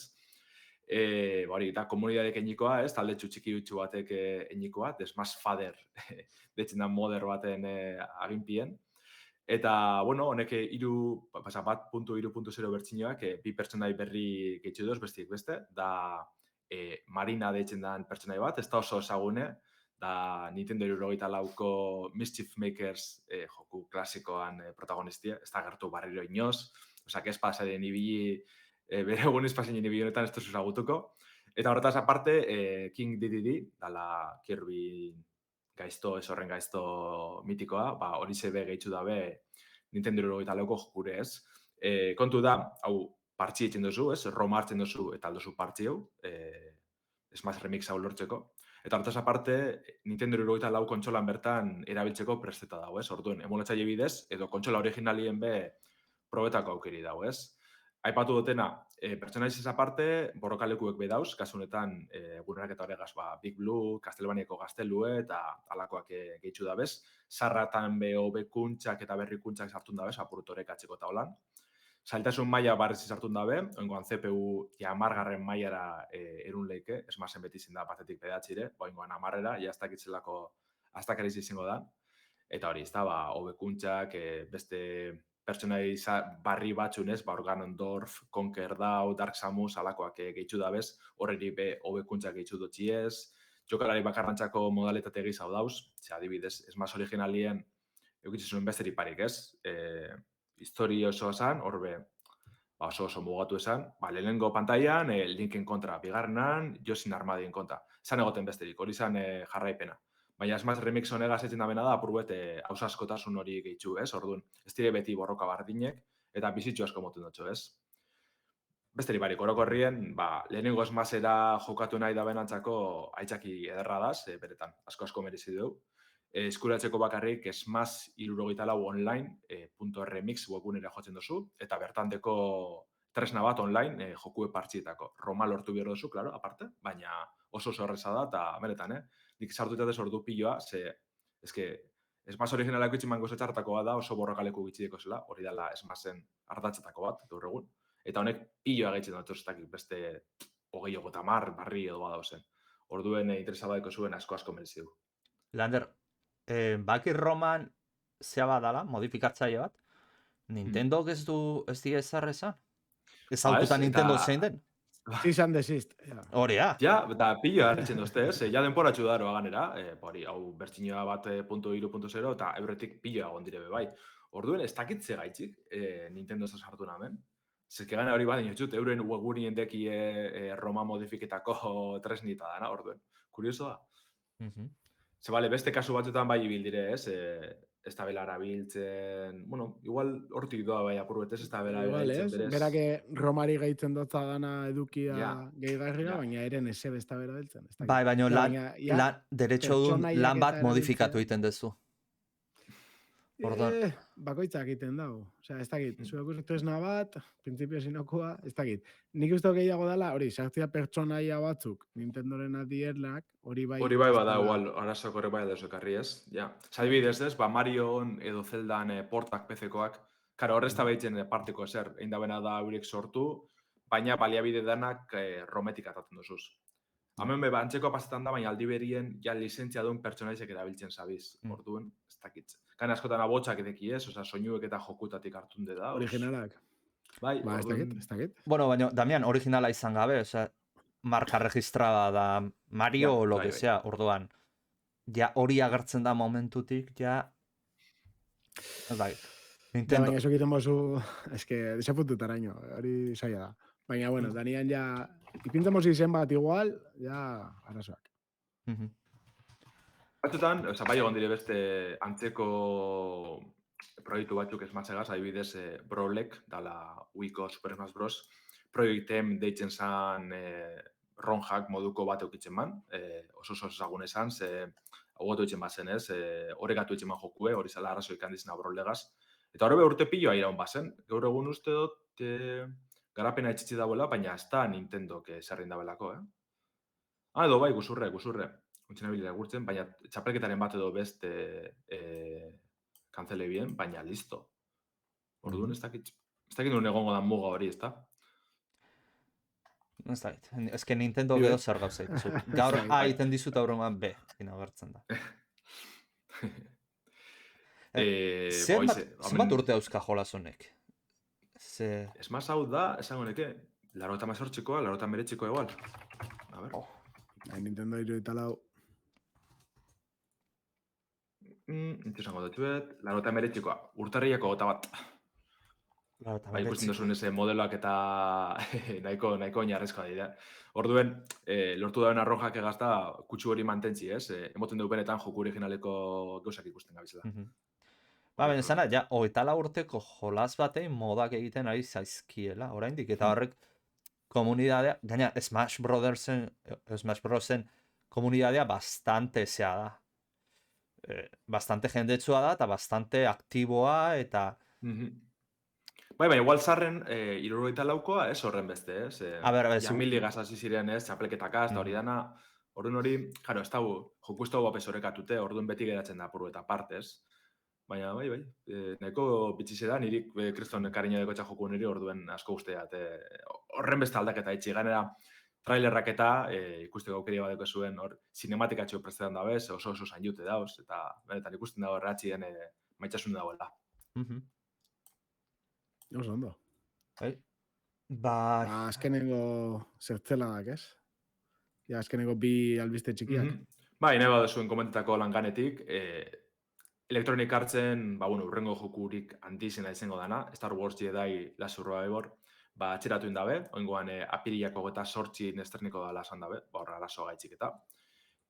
Da, komunidadek enikoa, ez? Talde txiki utxu batek enikoa, Smash Father, detzen da moder baten aginpien. Eta, bueno, honek 1.3.0 bertxinoak, bi pertsonai berri gehitzu doz, bestiek beste, da Marina deitzen den pertsonai bat, ez da oso ezagune, da Nintendo 64ko Mischief Makers joku klasikoan protagonistia, ez da gertu barriro inoz, osak ez pasaren ibili, bere egun espazien ibili honetan ez duzuz agutuko. Eta horretaz aparte, King DDD, dala Kirby gaizto, ez horren gaizto mitikoa, ba, hori zebe gehitzu dabe Nintendo 64ko jokure ez. Kontu da, hau, partxi egiten duzu, ez? Roma hartzen duzu eta aldozu partxi hau, Smash Remix hau lortzeko. Eta horretaz aparte, Nintendo 64 kontsolan bertan erabiltzeko presteta dago, ez? Orduan, emulatzaile bidez, edo kontsola originalien be probetako aukeri dago, ez? Aipatu dutena, pertsonaiziz aparte, borrokalekuek bedauz, kasu honetan, gurenak eta horregaz, Big Blue, Castlevaniako gaztelue eta alakoak gehitzu dabez. Sarratan be hobekuntzak eta berrikuntzak sartun dabez, apurutorek atzeko eta holan. Zailtasun maila barriz sartun dabe, oingoan CPU jamargarren mailara erun leike, esmazen beti zinda batetik pedatzire, oingoan amarrera, jaztakitzelako aztakariz izango da. Eta hori, ez da, hobekuntzak, beste pertsonai barri batzunez, Ganondorf, Conker Dau, Dark Samus, alakoak gehitzu dabez, horreri be hobekuntzak gehitzu dutxiez, jokalari bakarrantzako modalitate gizau dauz, adibidez, Smash originalien eukitzu zuen besteri parik, ez? Historia oso esan, horbe, oso mugatu esan, lehenengo pantailan, Linken kontra bigarrenan, Yosin Armadien kontra. Zan egoten besterik, hori zan jarraipena. Baina Smash Remix honegaz etzen da bena da, apurbet, hausaskotasun hori gehitzu, ez? Orduan, ez dire beti borroka bardinek, eta bizitxo asko moten dutxo, ez? Besterik barik, orokorrien, lehenengo Smashera jokatu nahi da benantzako aitzaki ederra daz, beretan, asko merezi du. Eskuratzeko bakarrik Smash 64 online .remix webgunera jotzen duzu, eta bertandeko tresna bat online jokue partxietako. Roma lortu behar duzu, klaro, aparte, baina oso horreza da, eta beretan, nik sartu eta desordu piloa, eske, Smash originalako itximan gozetxartako bat da, oso borrokaleku gitxideko zela, hori dela Smashen ardatzetako bat, gaur egun. Eta honek piloa gaitzen dut, beste 20 barri edo bada zen. Orduen interesabadeko zuen asko merezi du. Lander, baki Roman zea badala, modifikatzaile bat, Nintendo ez die ezar esan? Ez aututa Nintendo zein den? Cease and desist. Hori, Ja, eta pilo hartzen dozte, ez? Ja denporatxu daroa ganera, hau bertxinoa bat .2.0 eta euretik pilo agon dire bai. Orduen, ez dakitze gaitzik Nintendo ez sartu namen. Zezke gana hori bat inotxut, euren webgunien deki Roma modifiketako tresnita dana, orduen. Kurioso da. Ze bale, beste kasu batzutan bai ibildire, ez? Ez da bela arabiltzen... Bueno, igual hortik doa bai apurbet, ez da bela arabiltzen berez. Berake Romari gaitzen dotza dana edukia gehigarria, baina eren eze besta bera beltzen. Bai, baina derecho dun lan bat modifikatu egiten duzu. Bakoitzak egiten dago. Osea, ez dakit, zuek tresna bat, printzipio sinokoa, ez dakit. Nik uste gehiago dela, hori, sartzia pertsonaia batzuk, Nintendoren adiernak, hori bai... Hori bai bada, igual, arazok hori bai desokarri ez. Ja. Zabidez ez, Marion edo Zeldan portak PC-koak, karo, horrez tabaitzen parteko ezer, egin da bena da eurek sortu, baina baliabide danak rometik atatzen duzuz. Hemen beba, antzeko pasetan da, baina aldi berien ja lizentzia duen pertsonaizek erabiltzen zabiz. Orduan, ez dakitz. Gana askotan abotxak edeki ez, oza, soinuek eta jokutatik hartunde da. Originalak. Bai, ez dakit. Bueno, baina, Damian, originala izan gabe, oza, marka registrada da Mario o lo que sea, orduan. Ja, hori agertzen da momentutik, ja... Ez dakit. Nintendo. Baina, eso egiten bozu, eske, desapututaraino, hori saia da. Baina, bueno, Danian ja... Ipintzen bozu izen bat igual, ja, arazoak. Batzutan, bai egon dire beste antzeko proiektu batzuk esmatzegaz, adibidez Brolek, dala Wiko Super Smash Bros. Proiektem deitzen zan ronjak moduko bat eukitzen man, oso ezagun esan, ogotu etxen bazen ez, horregatu etxen man jokue, hori zela arrazoik handizena Brolegaz. Eta horrebe urte piloa iraun bazen, gaur egun uste dut garapena etxitzi dauela, baina ez da Nintendok zerrin dabelako, edo bai, guzurre. Untxena bilera gurtzen, baina txapelketaren bat edo beste kantzele bien, baina listo. Orduan ez dakit nuen egongo da muga hori, ez da? Ez dakit, ez que Nintendo gedo zer gauzait. Gaur A iten dizut aurrengoan B, ina gertzen da. Zenbat urte hauzka jolazonek? Ez maz hau da, esango neke, 98koa, 99koa igual. A ver. Nintendo 64. Nintu esango dutxuet, 99koa, urtarriako gota bat. Claro, eta Ba, ikusten 19. duzun ese modeloak eta nahiko oinarrizkoa dira. Orduen, lortu dauen arrojak egazta kutsu hori mantentzi, ez? Emoten du benetan joku originaleko gauzak ikusten gabizela. Ba, baina zana, ja, 24 urteko jolas batein modak egiten ari zaizkiela, oraindik, eta horrek komunidadea, gaina Smash Brosen komunidadea bastante zea da. Bastante jendetsua da, eta bastante aktiboa, eta... Bai, igual zarren, 74koa, ez horren beste, ez? A ber, Jamili hasi ziren, ez? Txapelketakaz, eta hori dana. Orduan hori, jaro, ez dago, joku ez dago apesorekatute, orduan beti geratzen da apuru eta partez. Baina, bai, nahiko bitxize da, niri kriston kariño deko joku niri orduen asko guzteat. Horren beste aldaketa itxi, ganera trailerrak eta ikusteko aukeri badeko zuen, hor, sinematikatxo prestetan dabez, oso zain jute dauz, eta benetan ikusten dago erratxien maitxasun dagoela. Oso ondo. Ba... Azkenengo zertzeladak, ez? Ja, azkenengo bi albiste txikiak. Bai, nahi baduzuen komentetako langanetik, Electronic Artsen, urrengo jokurik handizena izango dana, Star Wars Jedi Last Survivor, atxeratu indabe, oingoan apirilako eta 8 esterniko dala esan dabe, horra laso gaitzik eta.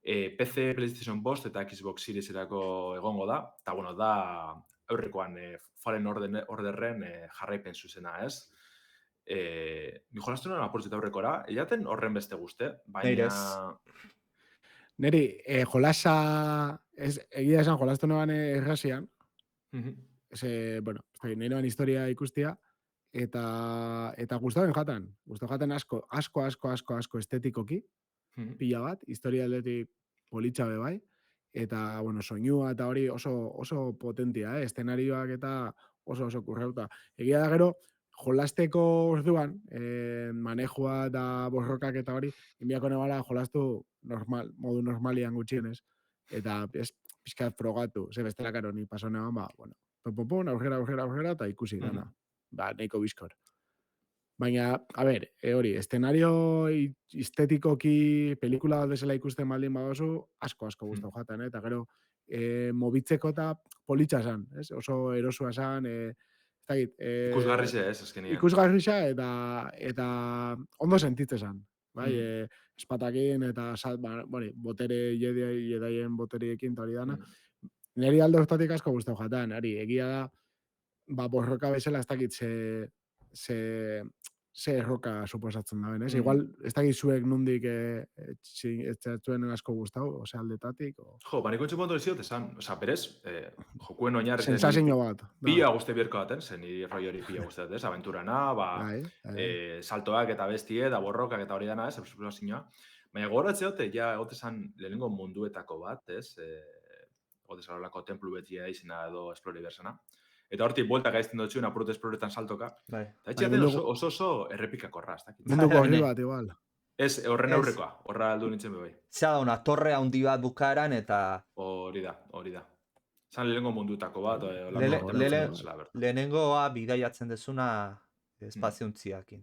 PC, PlayStation 5 eta Xbox Series erako egongo da, eta da aurrekoan Fallen Orderren jarraipen zuzena, ez? Ni jolastu nuen aportzita aurrekora, eaten horren beste guzte, baina... Neri, jolasa, egia esan jolastu noan errasian, nahi noan historia ikustia, eta gustatzen asko estetikoki, pila bat, historia aldetik politxabe bai, eta, soinua eta hori oso potentia, eszenarioak eta oso kurrauta. Egia da gero, jolasteko orduan, manejua eta borrokak eta hori, inbiako nebala jolastu modu normalian gutxienez, eta pixkat frogatu, bestela karo, ni paso neban, aurrera, eta ikusi dana. Nahiko bizkor. Baina, hori, eszenario estetikoki pelikula bat bezala ikusten baldin badozu, asko guztau jaten, eta gero, mobitzeko eta politxa zan, oso erosua zan, ikusgarrixe, ez, azkenian. Ikusgarrixa eta ondo sentitze zan. Bai, espatakin eta botere jedaien boteriekin eta hori dana. Neri aldo hortatik asko guztau jaten, egia da, borroka bezala ez dakit ze erroka suposatzen da, ez? Igual, ez dakit zuek nundik etxatzen asko guztau, ose aldetatik. Jo, baniko entzuko ondo diziot, berez, jokuen oinarri... Sensazio bat. Pia guzti bierko daten, zen niri roi hori pia guzti daten, aventurana, saltoak eta bestie, da borrokak eta hori dana, ez, explosinoa. Baina gogoratze hote, ja, egote zan lehenengo munduetako bat, ez, egote zan horrelako templu betia izena edo esplori bersana. Eta hortik buelta gaizten dutxuen apurut esploretan saltoka. Eta etxeaten oso errepikakorra. Munduko horri bat, igual. Ez, horren aurrekoa, horra aldu nintzen bebai. Zea da, una torre handi bat bukaeran eta... Hori da. Zan lehenengo mundutako bat. Lehenengoa bidaiatzen dezuna espaziontziakin.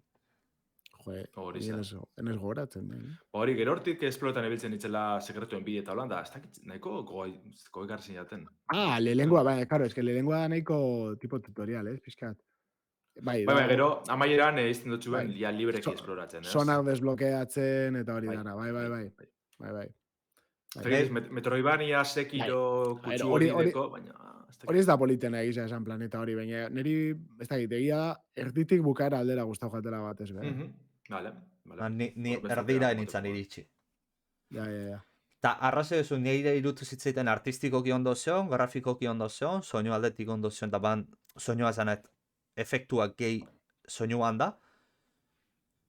Hori enez goratzen. Hori, gero hortik esploretan ebiltzen ditzela sekretuen bide eta holanda, ez dakit nahiko goigar zinaten. Lehenengoa, karo, ez que lehenengoa nahiko tipo tutorial, pixkat. Bai, gero, amaieran izten dutxu ben, libreki esploratzen, ez? Sonak desblokeatzen eta hori dara, bai. Metroidvania, Sekiro, kutsu hori deko, baina... Hori ez da politena egizea esan planeta hori, baina niri, ez da egia da, erditik bukaera aldera guztau jatela bat ez, bera. Vale. Ni erdira nintzen iritsi. Ja. Ta arrazo duzu, nire irutu zitzaiten artistikoki ondo zion, grafikoki ondo zion, soinu aldetik ondo zion, eta soinua zanet efektuak gehi soinuan da.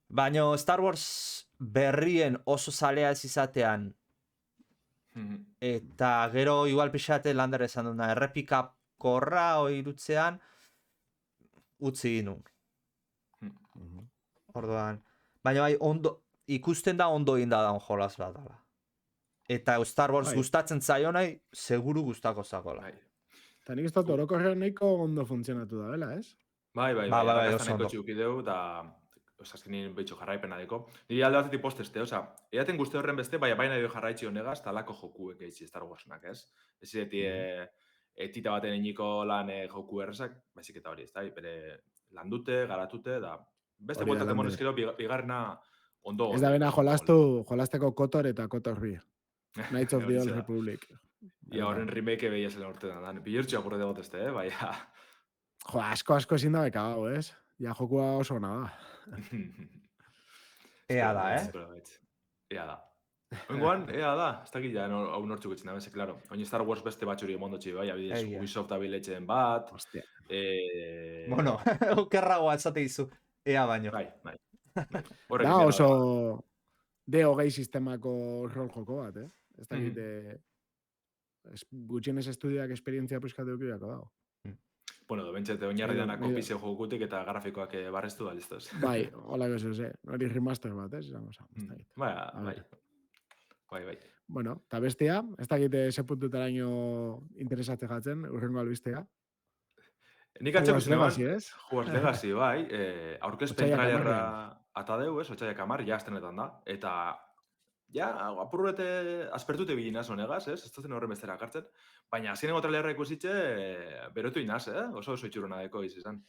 Baina Star Wars berrien oso zalea ez izatean, eta gero igual pixate lander esan duna, errepikakorra irutzean, utzi inun. Orduan, baina bai, ikusten da ondo inda daun jolaz bat dala. Eta Star Wars gustatzen zaio nahi, seguru gustako zakola. Eta nik ez dut orokorrean nahiko ondo funtzionatu da, bela, ez? Bai, oso ondo. Txukideu, eta azkenin behitxo jarraipena deko. Niri alde batetik posteste, eaten guzti horren beste, baina dio jarraitzi honegaz, talako jokuek eitzi Star Warsenak, ez? Ez ideti etita baten eniko lan joku errezak, baizik eta hori, ez da, bere landute, garatute, da beste Hori da, bueltak emon lander. ezkero, bigarrena ondo. Ez da bena jolasteko Kotor eta Kotorri. Knights of the Old Republic. Ia horren remake behia zela urtean, da. Bilertxo apurre dago teste, baina... Jo, asko ezin da bekagau, ez? Ja, jokua oso ona da. Ea da, Ea da. Oingoan, ea da, ez dakit ja, hau nortzuk etxen da, beze, klaro. Oin Star Wars beste batxuri emondotxi, bai, abidez, Ubisoft abiletxen bat. Hostia. Bueno, okerragoa esate izu, ea baino. Bai. Da oso D20 sistemako rol joko bat, Ez dakit, gutxienez estudiak esperientzia puskatu dukiako dago. Bueno, bentxete, oinarri danako pise jokutik eta grafikoak barreztu da, listoz. Bai, hola gozo, hori remaster bat, Bai. Bueno, eta bestia, ez dakit ze puntutaraino interesatze jatzen, urrengo albistea. Nik atxeko Legacy, ez? Hogwarts Legacy, bai. Aurkezpen trailerra atadeu, ez? Otxaiak 10, ja astenetan da. Eta, ja, apurrete aspertute bilinaz honegaz, ez? Ez duten horren bestera kartzen. Baina, zinengo trailerra ikusitxe, berotu inaz, Oso itxurona deko izan.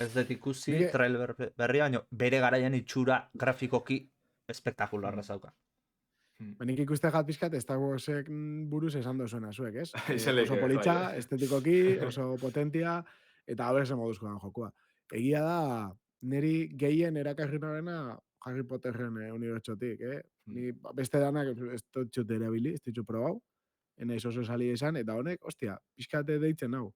Ez dut ikusi, trailer berria, baina bere garaian itxura grafikoki espektakularra zauka. Benik ikuste jat pizkat Star Warsek buruz esan dozuena zuek, ez? Oso bai. politxa, estetikoki, oso potentia, eta haber zen moduzkoan jokua. Egia da, niri gehien erakarri norena Harry Potterren unibertsotik, Ni beste danak ez dut txute erabili, ez ditut probau, enaiz oso sali izan, eta honek, ostia, pizkate deitzen hau.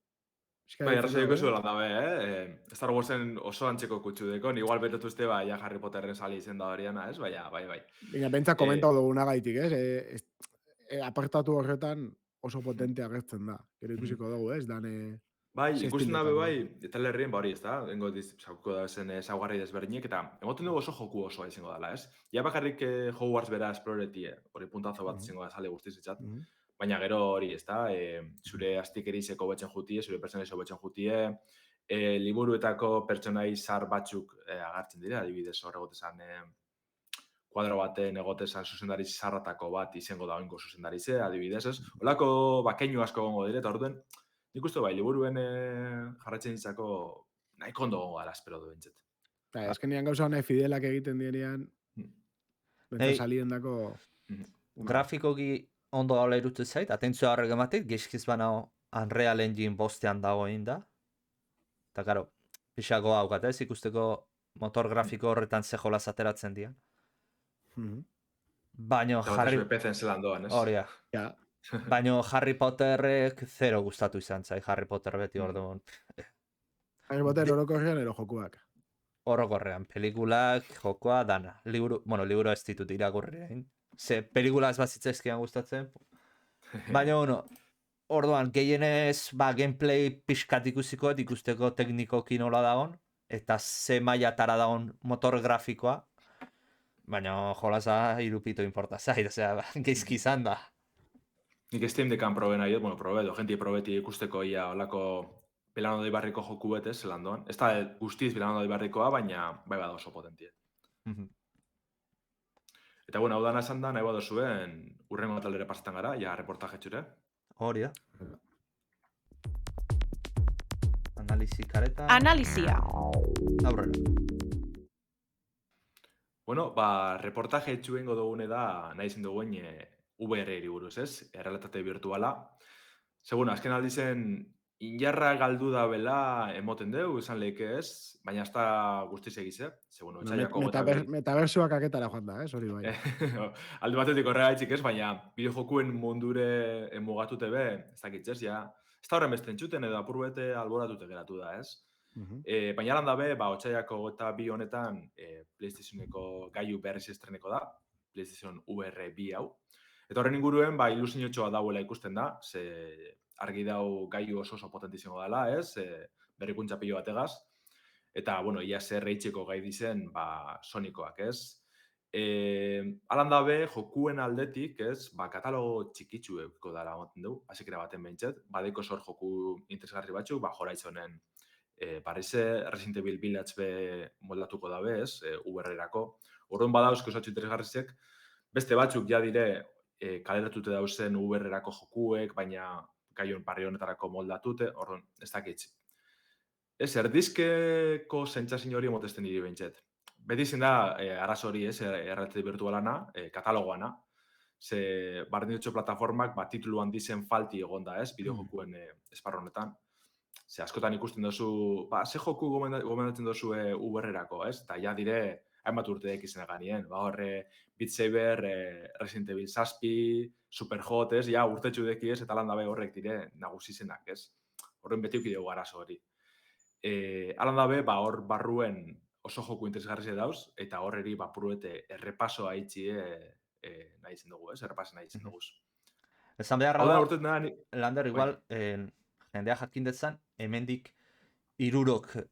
Bai, arrazoiko zuela dabe, Star Warsen oso antzeko kutsu dekon, igual betetuzte, ja Harry Potterren sali izen da horiana, ez? Baina, bai. Baina, bentsa komentau duguna gaitik, ez? Apartatu horretan oso potente agertzen da. Gero ikusiko dugu, ez? Bai, ikusten dabe bai, eta lerrien hori, ez da? Dengo sauko da zen saugarri desberdinek, eta emoten dugu oso joku osoa izango dela, ez? Ja bakarrik Hogwarts bera esploretie, hori puntazo bat izango da sale guztizitzat. Baina gero hori, ez da, zure astikerizeko betzen jutie, zure personaizo betzen jutie, liburuetako pertsonai zar batzuk agartzen dira, adibidez horregotezan kuadro baten egotezan zuzendari zarratako bat izango da oingo zuzendarize, adibidez, ez? Olako bakeinu asko gongo dire, eta orduen, nik uste bai, liburuen jarratzen ditzako nahiko ondo gongo gara, espero du bintzet. Azkenian gauza nahi fidelak egiten direan, bentsa salien dako... Grafikoki ondo gaula irutu zait, atentzioa horrek ematik, gizkiz banao Unreal Engine bostean dagoen da. Eta, karo, pixako haukat ez, ikusteko motor grafiko horretan ze jolaz ateratzen dian. Baina Harry... Pezen zelan doan, ez? Horia. Baina Harry Potterrek zero gustatu izan zai, Harry Potter beti orduan. Harry Potter orokorrean ero jokuak. Orokorrean, pelikulak, jokoa, dana. Liburu ez ditut irakurri. Ze pelikula ez bazitzezkian gustatzen. Baina, orduan, gehienez, gameplay pixkat ikusiko, ikusteko teknikoki nola dagoen, eta ze mailatara dagoen motor grafikoa, baina jolaza irupito importa zait, geizki izan da. Nik Steam Deckan probe nahi, jenti probeti ikusteko ia olako Belanodoi barriko joku betez, zelan doan. Ez da guztiz Belanodoi barrikoa, baina bai bada oso potentie. Eta hau dana esan da, nahi bado zuen, urrengo taldere pasetan gara, ja reportajetxure. Hori da. Analizi kareta. Analizia. Aurrera. Bueno, reportajetxu ingo dugune da, nahi zen duguen VR-eri buruz, ez? Errealitate virtuala. Segun, azken aldizen, injarra galdu da bela emoten deu, izan lehike ez, baina ez da guztiz egize. Metaversuak aketara joan da, hori bai. Alde batetik horrega etxik ez, baina bideojokuen mundure mugatute be, ez dakitzez, ja. Ez da horren beste entzuten edo apurbete alboratute geratu da, ez? Baina lan dabe, otxaiako eta bi honetan PlayStationeko gaiu berriz estreneko da, PlayStation VR 2 hau. Eta horren inguruen, ilusinotxoa dauela ikusten da, ze argi dau gaiu oso potentiziongo dela, ez? Berrikuntza pilo bategaz. Eta, ia zer reitzeko gai dizen, Sonicoak, ez? Alan dabe, jokuen aldetik, ez? Katalogo txikitsu eukiko dara amaten dugu, hasikera baten behintzet. Badeko zor joku interesgarri batzuk, Horizonen Parise, Resident Evil Village be moldatuko dabe, ez? VR-erako. Horren badauzko osatxu interesgarrizek. Beste batzuk ja dire kaleratute dauzen VR-erako jokuek, baina gaion parri honetarako moldatute, orduan, ez dakitz. Ez, erdizkeko sentsazio hori motesten diri behintzet. Beti izin da, arazo hori ez, errealitate virtualana, katalogoana, ze bardin dutxo plataformak, titulu handizen falti egonda ez, bideojokuen esparro honetan. Ze askotan ikusten dozu, ze joku gomendatzen dozu VR-erako, ez? Eta ja dire, hainbat urteek izena ganien. Horre, Beat Saber, Resident Evil 7, Superhot, ez? Ja, urtetxu deki ez, eta landabe horrek dire nagusizenak, ez? Horren beti ukideu arazo hori. Alan dabe, hor barruen oso joku interesgarri dauz, eta horreri puruete errepasoa itxie nahi izen dugu, ez? Errepaso nahi izen dugu. Esan beharra da, Lander, igual, jendea jakin dezan, hemendik 3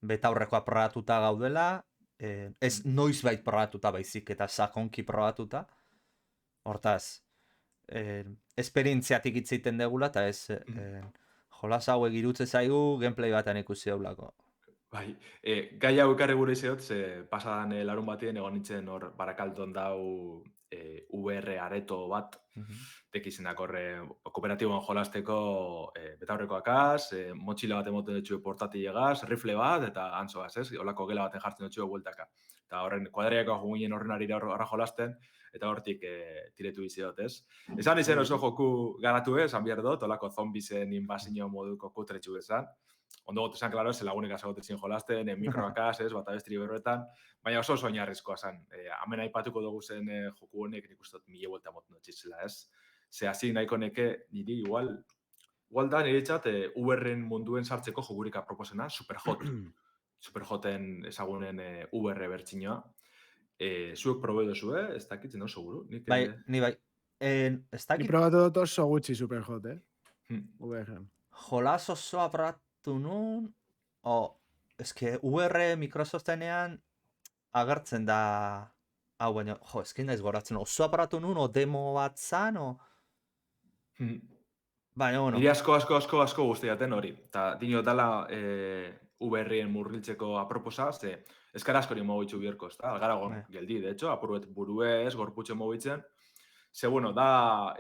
betaurrekoa probatuta gaudela, ez noizbait probatuta baizik eta sakonki probatuta. Hortaz, esperientziatik hitz egiten degula, eta ez jolas hauek irutze zaigu gameplay batean ikusi daulako. Bai, gai hau ekarri gure izeot, pasadan larun batien egon nintzen hor Barakaldon dau VR areto bat, tekizenak horre kooperatiboan jolasteko betaurrekoakaz, motxila bat emoten dutxue portatilegaz, rifle bat, eta antzoaz, ez? Olako gela baten jartzen dutxue bueltaka. Eta horren kuadriako juginen horren arira horra jolasten, eta hortik tiretu iziot, ez? Esan izen oso joku garatu esan behar dut, olako zombisen inbazio moduko kutretxu bezan. Ondo gote esan, klaro, lagunek azagotetzen jolasten, mikroakaz, ez, bat abestri berroetan, baina oso oinarrizkoa zen. Hemen aipatuko dugu zen joku honek, nik uste dut 1000 buelta moten dutxitzela, ez? Ze hasi nahiko neke, niri igual da nire txat, VR-en munduen sartzeko jokurik aproposena, Superhot. Superhoten ezagunen VR bertxinoa. Zuek probe dozu, ez dakitzen oso guru? Bai, ni bai. Ni probatu dut oso gutxi Superhot, VR-en. Jolas osoa probatu nun, eske VR Microsoftenean agertzen da, baina, eskin naiz goratzen, osoa probatu nun, demo bat zan, baina, bueno. Niri asko guztiaten hori. Eta dino dala VR-en murgiltzeko aproposa, ze eskara askori mogitzu biherko, ez da? Algaragon geldi, de hecho, apuruet buruez, gorputxe mogitzen. Ze, bueno, da,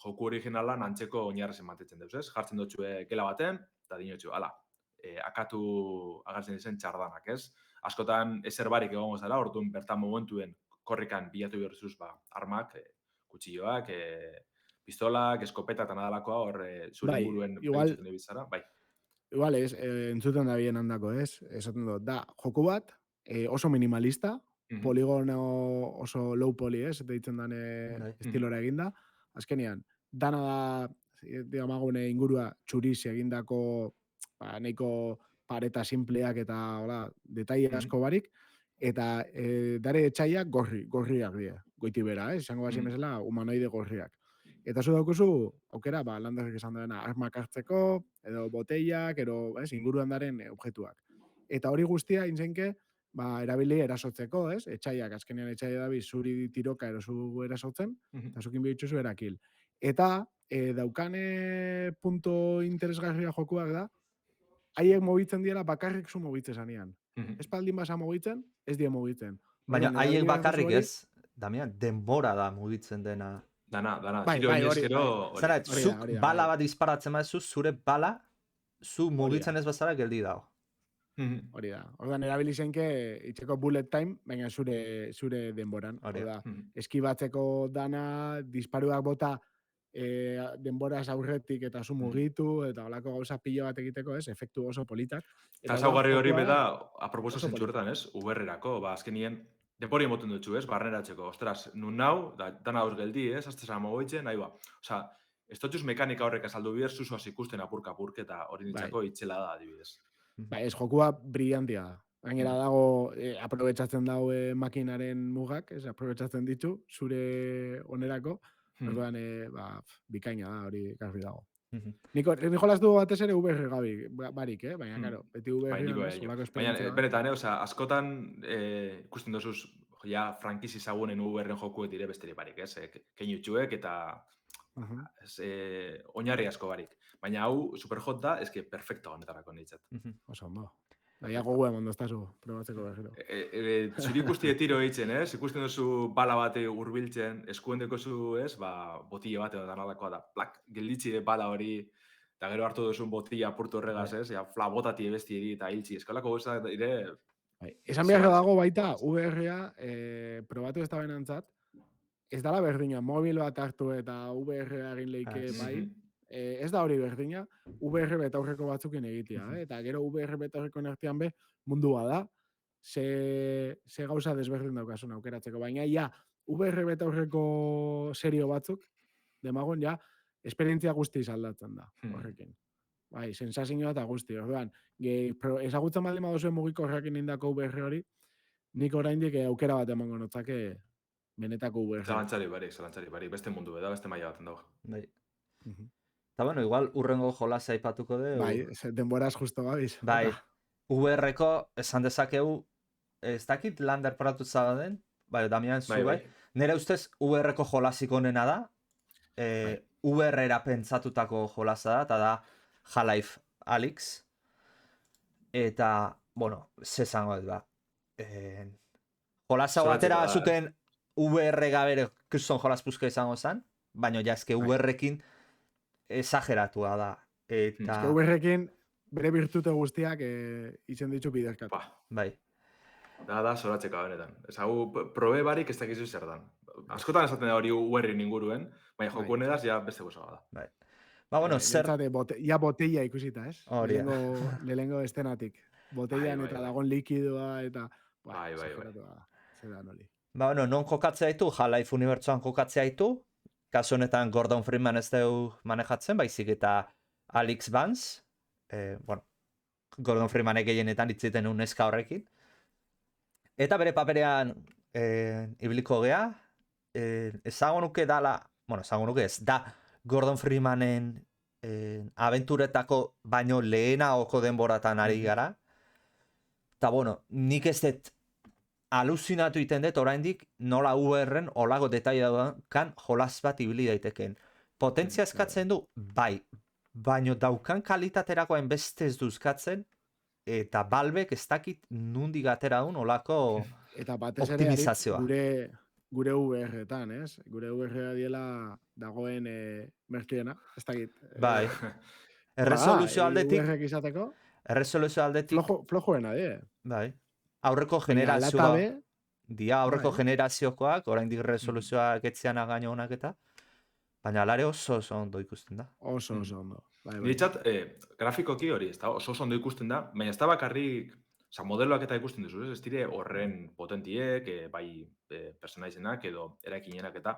joku originalan antzeko oinarrezen matetzen deuz, ez? Jartzen dutxue gela baten, eta dinotxu, akatu agertzen dizen txardanak, ez? Askotan ezer barik egongo zara, orduan bertan momentuen korrikan bilatu behar armak, kutsilloak, pistolak, eskopeta eta nadalakoa, hor zure buruen pentsuten ebizara, bai. Igual ez, entzuten da bien handako, ez? Esaten dut, da, joku bat, oso minimalista, poligono oso low poly, ez? Deitzen dane estilora eginda. Azkenean, dana da, digamagun ingurua txuriz egindako, nahiko pareta simpleak eta, hola, detaile asko barik, eta dare etxaiak gorriak dira, goiti bera, izango bazien bezala, humanoide gorriak. Eta zu daukuzu, aukera, Landerrek esan dena, armak hartzeko, edo boteiak, edo inguruan daren objektuak. Eta hori guztia, intzenke, erabili erasotzeko, ez? Etxaiak, azkenean etxaia dabi, zuri tiroka erosu erasotzen, eta zukin behitzuzu erakil. Eta daukane punto interesgarria jokuak da, haiek mobitzen diela bakarrik zu mobitzen zanean. Espaldin basa mobitzen, ez die mobitzen. Baina haiek bakarrik ez, Damian, denbora da mobitzen dena. Dana, tiro inezkero... Zara, zuk bala bat disparatzen maizu, zure bala, zu mugitzen ez bazara geldi dago. Hori da. Ordan erabili zenke itxeko bullet time, baina zure denboran. Hori da. Eskibatzeko dana, disparuak bota denboraz aurretik eta zu mugitu, eta holako gauza pilo bat egiteko, ez? Efektu oso politak. Eta zaugarri hori beda, aproposo zentxurretan, ez? Uberrerako, azkenien, denbori emoten dutxu, ez? Barneratzeko, ostras, nun nau, dana aur geldi, ez? Azteza mogoitzen, nahi ba. Osa, ez dutxuz mekanika horrek azaldu bier, zuzoaz ikusten apurka-apurke eta hori nintzako itxela da, adibidez. Ez jokua brillantia da. Gainera dago, aprobetsatzen dago makinaren mugak, ez? Aprobetsatzen ditu, zure onerako. Orduan, bikaina da, hori garbi dago. Nik jolaz du batez ere VR barik, baina, karo, beti VR solako esperientzia. Baina, benetan, askotan ikusten dozuz, ja, frankizi zagunen VR-en jokuet dire besteri barik, ez? Keinutxuek eta oinarri asko barik. Baina hau, Superhot da, eske perfecto honetarako nintzat. Oso, ondo. Baina gogoa mondoztazu, probatzeko behero. Zuri ikusti tiro eitzen, ez? Ikusten duzu bala bate hurbiltzen, eskuendeko zu, ez? Botile bat edo danalakoa da, plak, gelditzi bala hori eta gero hartu duzun botila apurtu horregaz, ez? Ja, flabotati ebestieri eta hiltzi. Eskalako gozak dire... Esan beharra dago baita, VR-a probatu ez da benantzat, ez dala berdina, mobil bat hartu eta VR-a egin leike bai, ez da hori berdina, VR betaurreko batzukin egitea, eta gero VR betaurreko nertian be, mundua da, ze gauza desberdin daukasun aukeratzeko, baina ja, VR betaurreko serio batzuk, demagun ja, esperientzia guztiz aldatzen da, horrekin. Bai, sensazioa eta guzti, orduan, ezagutzen baldin baduzuen mugiko horrekin indako VR hori, nik oraindik aukera bat emango notzake benetako VR. Zalantzari barik, beste mundu da, beste maila baten dago. Bai. Eta bueno, igual urrengo jolasa aipatuko dugu. Bai, denboraz justo gabiz. Bai, VR-eko esan dezakegu, ez dakit lander poratu zauden, bai, Damian zu bai. Nere ustez VR-eko jolasik onena da, VR-era pentsatutako jolasa da, eta da Half-Life Alyx. Eta, bueno, zezango ez ba. Jolasa batera zuten VR gabere kriston jolas puzka izango zen, baina jazke VR-ekin exageratua da. Eta... VR-ekin bere virtute guztiak izen ditu biderkat. Bai. Da, zoratzeka benetan. Ez hau, probe barik ez dakizu zer dan. Askotan esaten da hori VR-in inguruen, baina jokuen edaz, ja beste gozaga da. Bai. Ba, bueno, zer... Ja botella ikusita, ez? Hori, lehengo estenatik. Botellan eta dagon likidoa eta... Bai. Zeran hori. Ba, bueno, non kokatzea ditu? Half-Life unibertsuan kokatzea ditu. Kasu honetan Gordon Freeman ez dugu manejatzen, baizik eta Alex Vance. Bueno, Gordon Freemanek gehienetan itziten neska horrekin. Eta bere paperean ibiliko gea. Ezago nuke dala... Bueno, ezago nuke ez. Da Gordon Freemanen abenturetako baino lehenagoko denboratan ari gara. Eta, bueno, nik ez dut aluzinatu iten dut oraindik nola VR-en olago detaila daukan jolas bat ibili daiteken. Potentzia eskatzen du, bai, baino daukan kalitaterako hainbeste ez duzkatzen, eta Valvek ez dakit nundik atera duen olako optimizazioa. Gure VR-etan, ez? Gure VR-a diela dagoen merkeena, ez dakit. Bai. Erresoluzio aldetik... VR-ek izateko? Erresoluzio aldetik... Flojoena, Bai. Aurreko generazioa... Dia aurreko generaziokoak, oraindik resoluzioak etzian againo honak eta... Baina alare oso ondo ikusten da. Oso ondo. Niretzat, grafikoki hori, oso ondo ikusten da, baina ez da bakarrik... Osa, modeloak eta ikusten duzu, ez dire horren potentiek, bai personaizenak edo eraikinenak eta...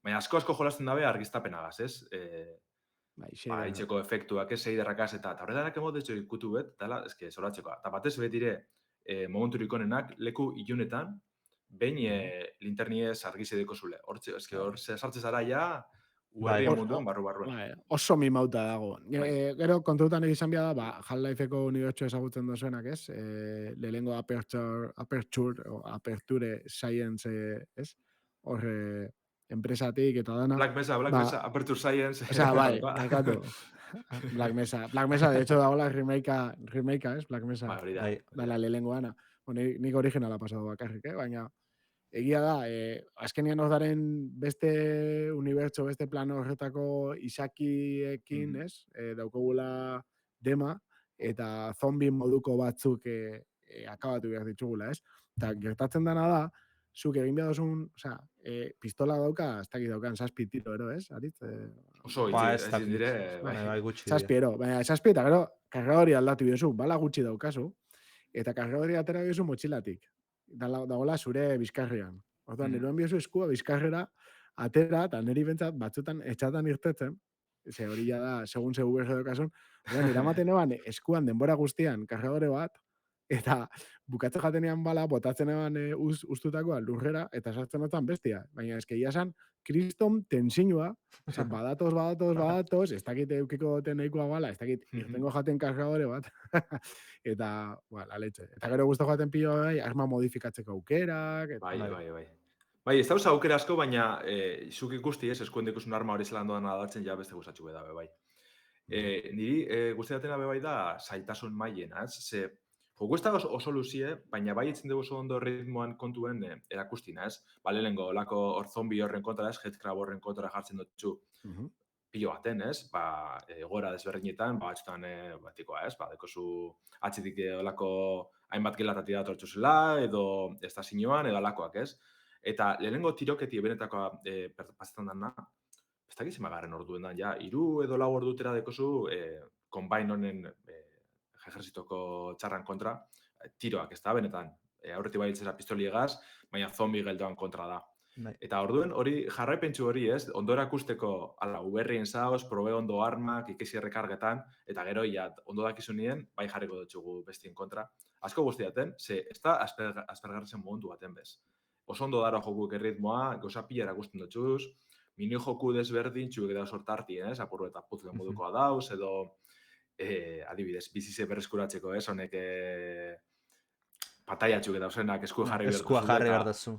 Baina asko jolasten dabe argiztapenagaz, ez? Itxeko efektuak, ez, seiderrakaz eta horretarak emotezio ikutu bet, dala, eske, zoratzeko. Eta batez betire, momenturik onenak, leku ilunetan, behin linterniez argizedeko zule. Eske, hor sartze zara ja, uarrien munduan, barru-barruan. Oso mimauta dago. Gero, kontutan egizan bia da, Half-Lifeko unibertsu ezagutzen dozuenak, ez? Lehengo Aperture Science, ez? Hor, enpresatik eta dana. Black Mesa, Aperture Science. Osa, bai, kakatu. Black Mesa, de hecho, dagoela remakea, ez? Black Mesa. Dala lehengoana. Nik originala pasado bakarrik, baina... Egia da, azkenian daren beste unibertso, beste plano horretako izakiekin, ez? Daukagula dema, eta zombi moduko batzuk akabatu behar ditugula, ez? Eta gertatzen dena da, zuk egin behar dozun, pistola dauka, ez dakit daukan, 7 tiro, ero, ez? Oso, ezin dire, gutxi. 7, ero, baina 7 eta gero, kargadori aldatu biozu, bala gutxi daukazu, eta kargadori atera biozu motxilatik. Dagoela zure bizkarrean. Orduan, niruan biozu eskua bizkarrera atera, eta niri bentsat batzutan etxatan irtetzen, ze hori ja da, segun ze VR dokasun, iramaten eban eskuan denbora guztian kargadore bat, eta bukatzen jatenean bala, botatzen eban ustutakoa lurrera, eta sartzen otan bestia. Baina eske iasan, kriston tensinua, badatoz, ez dakit eukiko goten nahikoa bala, ez dakit irtengo jaten kargadore bat, eta, la letxe. Eta gero guztu jaten pilo arma modifikatzeko aukerak. Bai, ez dauz aukera asko, baina zuk ikusti ez, eskuen dikusun arma hori zelan doan adaltzen ja beste guztatxu beda, bai. Niri guztiatena bai da zailtasun mailena, ez? Ze, joko ez da oso luzie, baina bai itzen dugu oso ondo ritmoan kontuen erakustina, ez? Lehenengo, olako zombi horren kontra, ez? Headcrab horren kontra jartzen dutzu. pilo baten, ez? Egoera desberdinetan, batzutan batikoa, ez? Dekozu atzitik olako hainbat gelatatik datortzu zela, edo estazioan, edo alakoak, ez? Eta lehenengo tiroketi benetakoa pasetan dana, ez dakit zemagarren orduen da, ja, 3 edo 4 ordutera dekozu konbain honen ejerzitoko txarran kontra, tiroak, ez da, benetan. Aurretik baitzera pistoliegaz, baina zombi geldoan kontra da. Eta orduen hori jarraipentsu hori, ez? Ondo erakusteko ala uberrien zaoz, probe ondo armak, ikesi rekargetan, eta gero ondo dakizunien, bai jarriko dutxugu bestien kontra. Asko guztiaten, ze ez da aspergartzen momentu baten bez. Oso ondo dara jokuk erritmoa, goza pila erakusten dutxuz, mini joku desberdin txuek da sortartien, ez? Apurru eta putzuen modukoa dauz, edo adibidez, bizize berreskuratzeko, ez? Honek pataia txuek dauzenak eskua jarri behar duzu.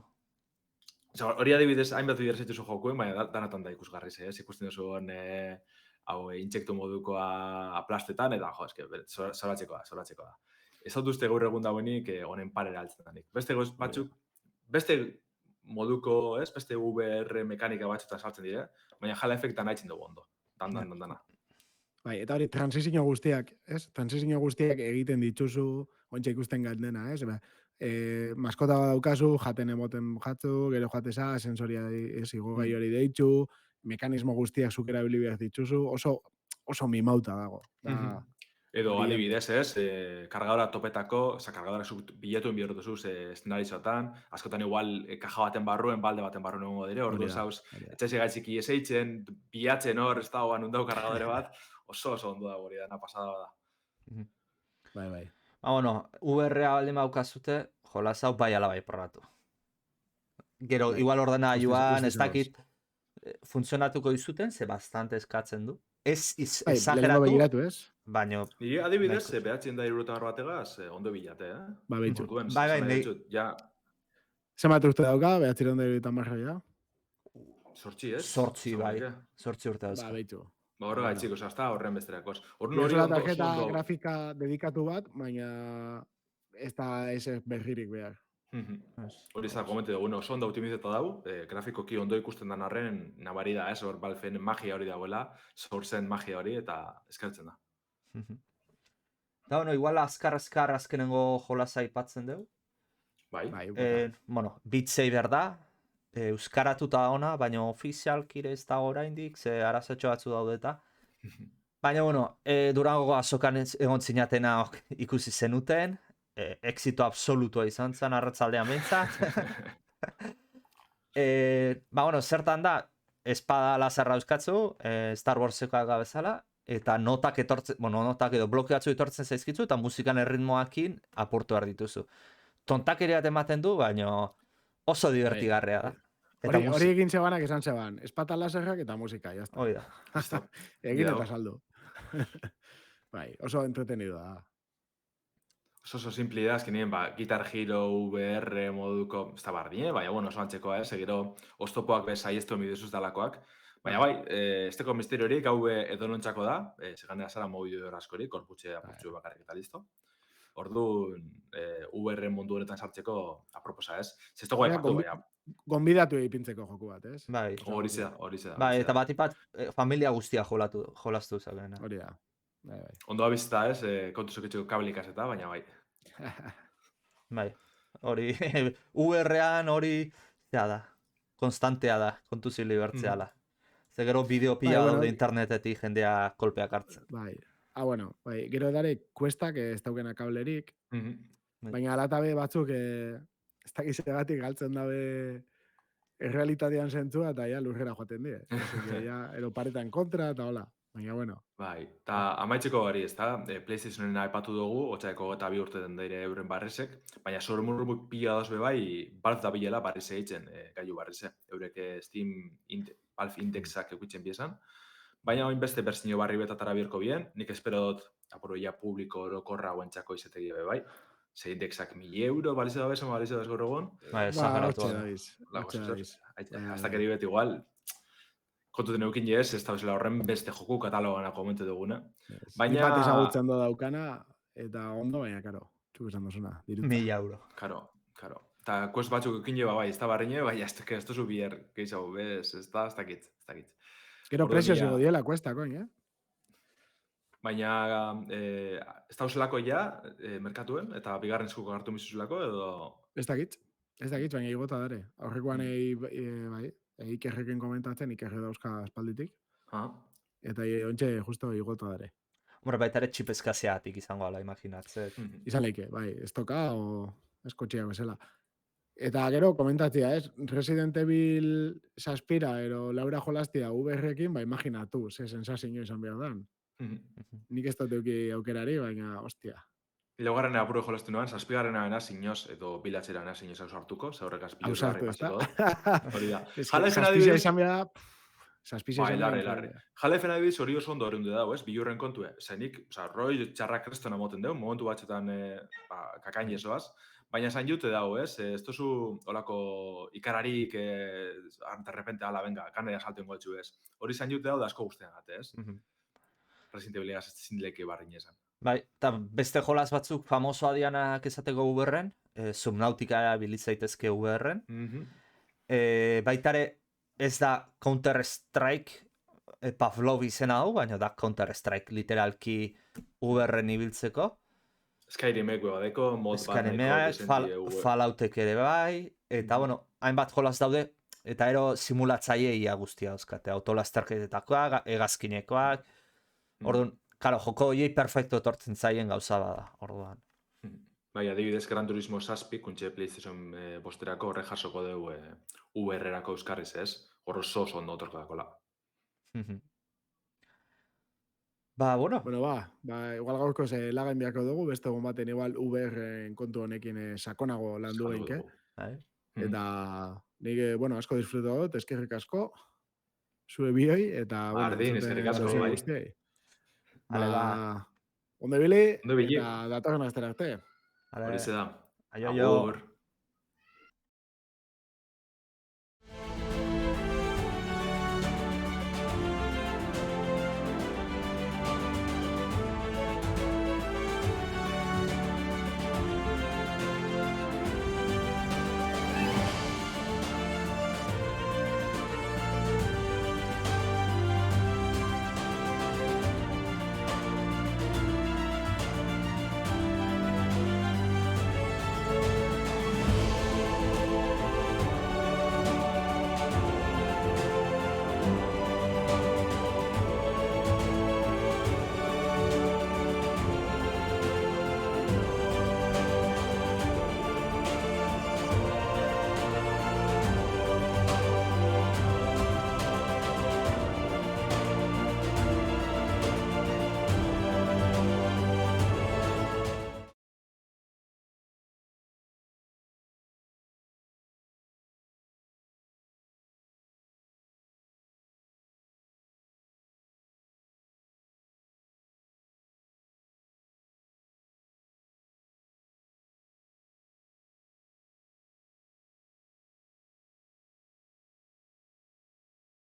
Hori adibidez, hainbat bider zaituzu jokuen, baina danatan da ikusgarri, ez? Ikusten duzu intsektu modukoa aplastetan, eta zoratzekoa da. Ez hau duzte gaur egun dagoenik honen parera altzen danik. Beste batzuk, beste moduko, ez? Beste VR mekanika batzuta saltzen dire, baina jala efektan haitzen dugu ondo. Dana. Bai, eta hori, transizio guztiak, ez? Transizio guztiak egiten dituzu, ontsa ikusten galdena, ez? Maskota daukazu, jaten emoten jatzu, gero jateza, sensoria igo gai hori deitzu, mekanismo guztiak zuk erabili behar dituzu, oso mimauta dago. Edo adibidez, ez, kargadora topetako, kargadora biletuen bihurtuzuz eszenarizotan, askotan igual kaja baten barruen, balde baten barruen egongo dire, ordu zauz, etxaize gaitziki eseitzen, bilatzen hor, ez dagoan undau kargadore bat, oso ondo da hori dana pasada da. Bai. Bueno, VR-a baldin baukazute, jolas hau bai ala bai probatu. Gero, igual ordena joan, ez dakit, funtzionatuko izuten, ze bastante eskatzen du. Ez exageratu, baina... Adibidez, behatzen da irurotan bategaz, ondo bilate, eh? Behitxu. Zemat urte dauka, behatzen ondo irurotan marra, Sortzi, ez? Sortzi urte dauzka. Behitxu. Horrega etxiko, ez da horren besterakos. Horrela tarjeta grafika dedikatu bat, baina ez da ez berririk behar. Hori izan komente dugu, oso ondo optimizeta dago, grafikoki ondo ikusten den arren nabari da, ez, hor Valven magia hori dagoela, Sourcen magia hori, eta eskertzen da. Da, bueno, igual azkar azkenengo jolasa aipatzen dugu. Bai. Beat Saber da, euskaratuta ona, baina ofizialkire ez da oraindik, ze arazotxo batzu daudeta. Baina, Durango azokan egon zinatena ikusi zenuten, exito absolutua izan zen, arratzaldean behintzat. Zertan da, espada lazarra euskatzu, Star Warsekoak gabezala, eta notak edo blokeatzu etortzen zaizkitzu, eta musikan erritmoakin apurtu behar dituzu. Tontakeria bat ematen du, baina oso divertigarrea da. Hori egin zebanak esan zeban, espada lazarrak eta musika, jazta. Hoi da. Egin eta saldu. Oso entretenido da. Oso simple da, azkenien, Guitar Hero, VR moduko, ez da bardine, baina, oso antzekoa, gero oztopoak saiestu emiduzuz dalakoak. Baina bai, ez teko misterio hori, gau edo nontzako da, seganera zara mobidu askorik, korputxe apurtxu bakarrik eta listo. Orduan, VR mundu honetan sartzeko aproposa, ez? Zesto guai patu, baina. Gonbidatu egipintzeko joku bat, ez? Bai. Hori zeda. Bai, eta batipat familia guztia jolastu zaken. Hori da. Ondo abizta, ez? Kontu zoketxeko kabelikaz eta, baina bai. Bai, hori, VR-an hori, da, konstantea da, kontu zili bertzeala. Ze gero bideo pila daude internetetik jendea kolpeak hartzen. Bai, gero edare kuestak ez daukena kablerik, baina alatabe batzuk ez dakizegatik galtzen dabe errealitatean zentzua eta lurrera joaten die. Ero paretan kontra eta hola. Baina, Bai, eta amaitzeko hori, ez da, PlayStationen aipatu dugu, otxaeko eta 2 urte den daire euren barrizek, baina sormurrumuk pila dozbe bai, Valve da bilela barrize egiten gailu barrize, eurek Steam Valve Indexak eukitzen biezan, baina oin beste berzinio barri betatara bierko bien, nik espero dut, aporoia publiko orokorra guentxako izetegi bai, ze indexak 1.000 euro balize da bezan, balize da bezgor egon. Bai, esageratu. Hasta que dibet igual, kontuten eukin ez da bezala horren beste joku katalogan komente duguna. Baina... Bat ezagutzen daukana, eta ondo, baina, karo, txuk esan dozuna. 1.000 euro. Karo. Eta kuest batzuk eukin bai, ez da barriñe, bai, ez duzu bier, gehiago, ez dakit. Gero Orduan prezioz ja- igo diela, kuesta, koin, Baina ez dauzelako ja merkatuen, eta bigarren eskuko hartu mizuzulako, edo... Ez dakit, baina igota dare. Aurrekoan bai, Ikerrekin komentatzen, Ikerre dauzka espalditik, Ah, eta ontxe justo igota dare. Hombre, baita ere txip eskaziatik izango ala, imaginatzet. Izan leike, bai, ez toka, o eskotxia bezala. Eta gero, komentatzea, Resident Evil saspira, ero Laura jolastia VR-ekin, ba, imaginatu, ze sensazio izan behar dan. Nik ez dut euki aukerari, baina, ostia. Laugarren apuro jolastu nuen, zazpigarrena bena sinoz, edo bilatzera bena sinoz hau sartuko, zaurrek azpilu Ausartu, ez da? Hori da. Saspizia adibidez- izan behar, saspizia Bai, izan behar. larre. Jalefen adibidez hori oso ondo erundu dago, ez? Bilurren kontue. Zenik, roi txarrak krestona moten deu, momentu batxetan kakain ezoaz, baina esan jute dago, ez? Ez tozu olako ikararik, de repente ala, venga, kanea salten goltzu, ez? Hori esan jute dago da asko guztian gate, ez? Resident Evil ez zindileke barrin esan. Bai, eta beste jolas batzuk famosoa dianak esateko VR-en, Subnautica biliz zaitezke VR-en. Baitare ez da Counter-Strike Pavlov izena hau, baina da Counter-Strike literalki VR-en ibiltzeko. Skyrimek badeko, mod bat Skyrimek, Falloutek ere bai, eta bueno, hainbat jolas daude, eta ero simulatzaieia guztia dauzkate, autolasterketetakoak, hegazkinekoak, orduan, karo, joko horiei perfecto etortzen zaien gauza bada, orduan. Bai, adibidez, Gran Turismo 7, kuntxe PlayStation bosterako horre jasoko dugu VR-erako euskarriz, ez? Horro oso ondo otorko dakola. Ba, bueno. Bueno, igual gaurko lagain biako dugu, beste egun baten igual VR-en kontu honekin sakonago landu behinke. Eta nik, bueno, asko disfruto dut, eskerrik asko, zue bioi, eta... Ardin, eskerrik asko, bai. Ondo bili, eta datorren astera arte. Hori ze da. Aio. Agur.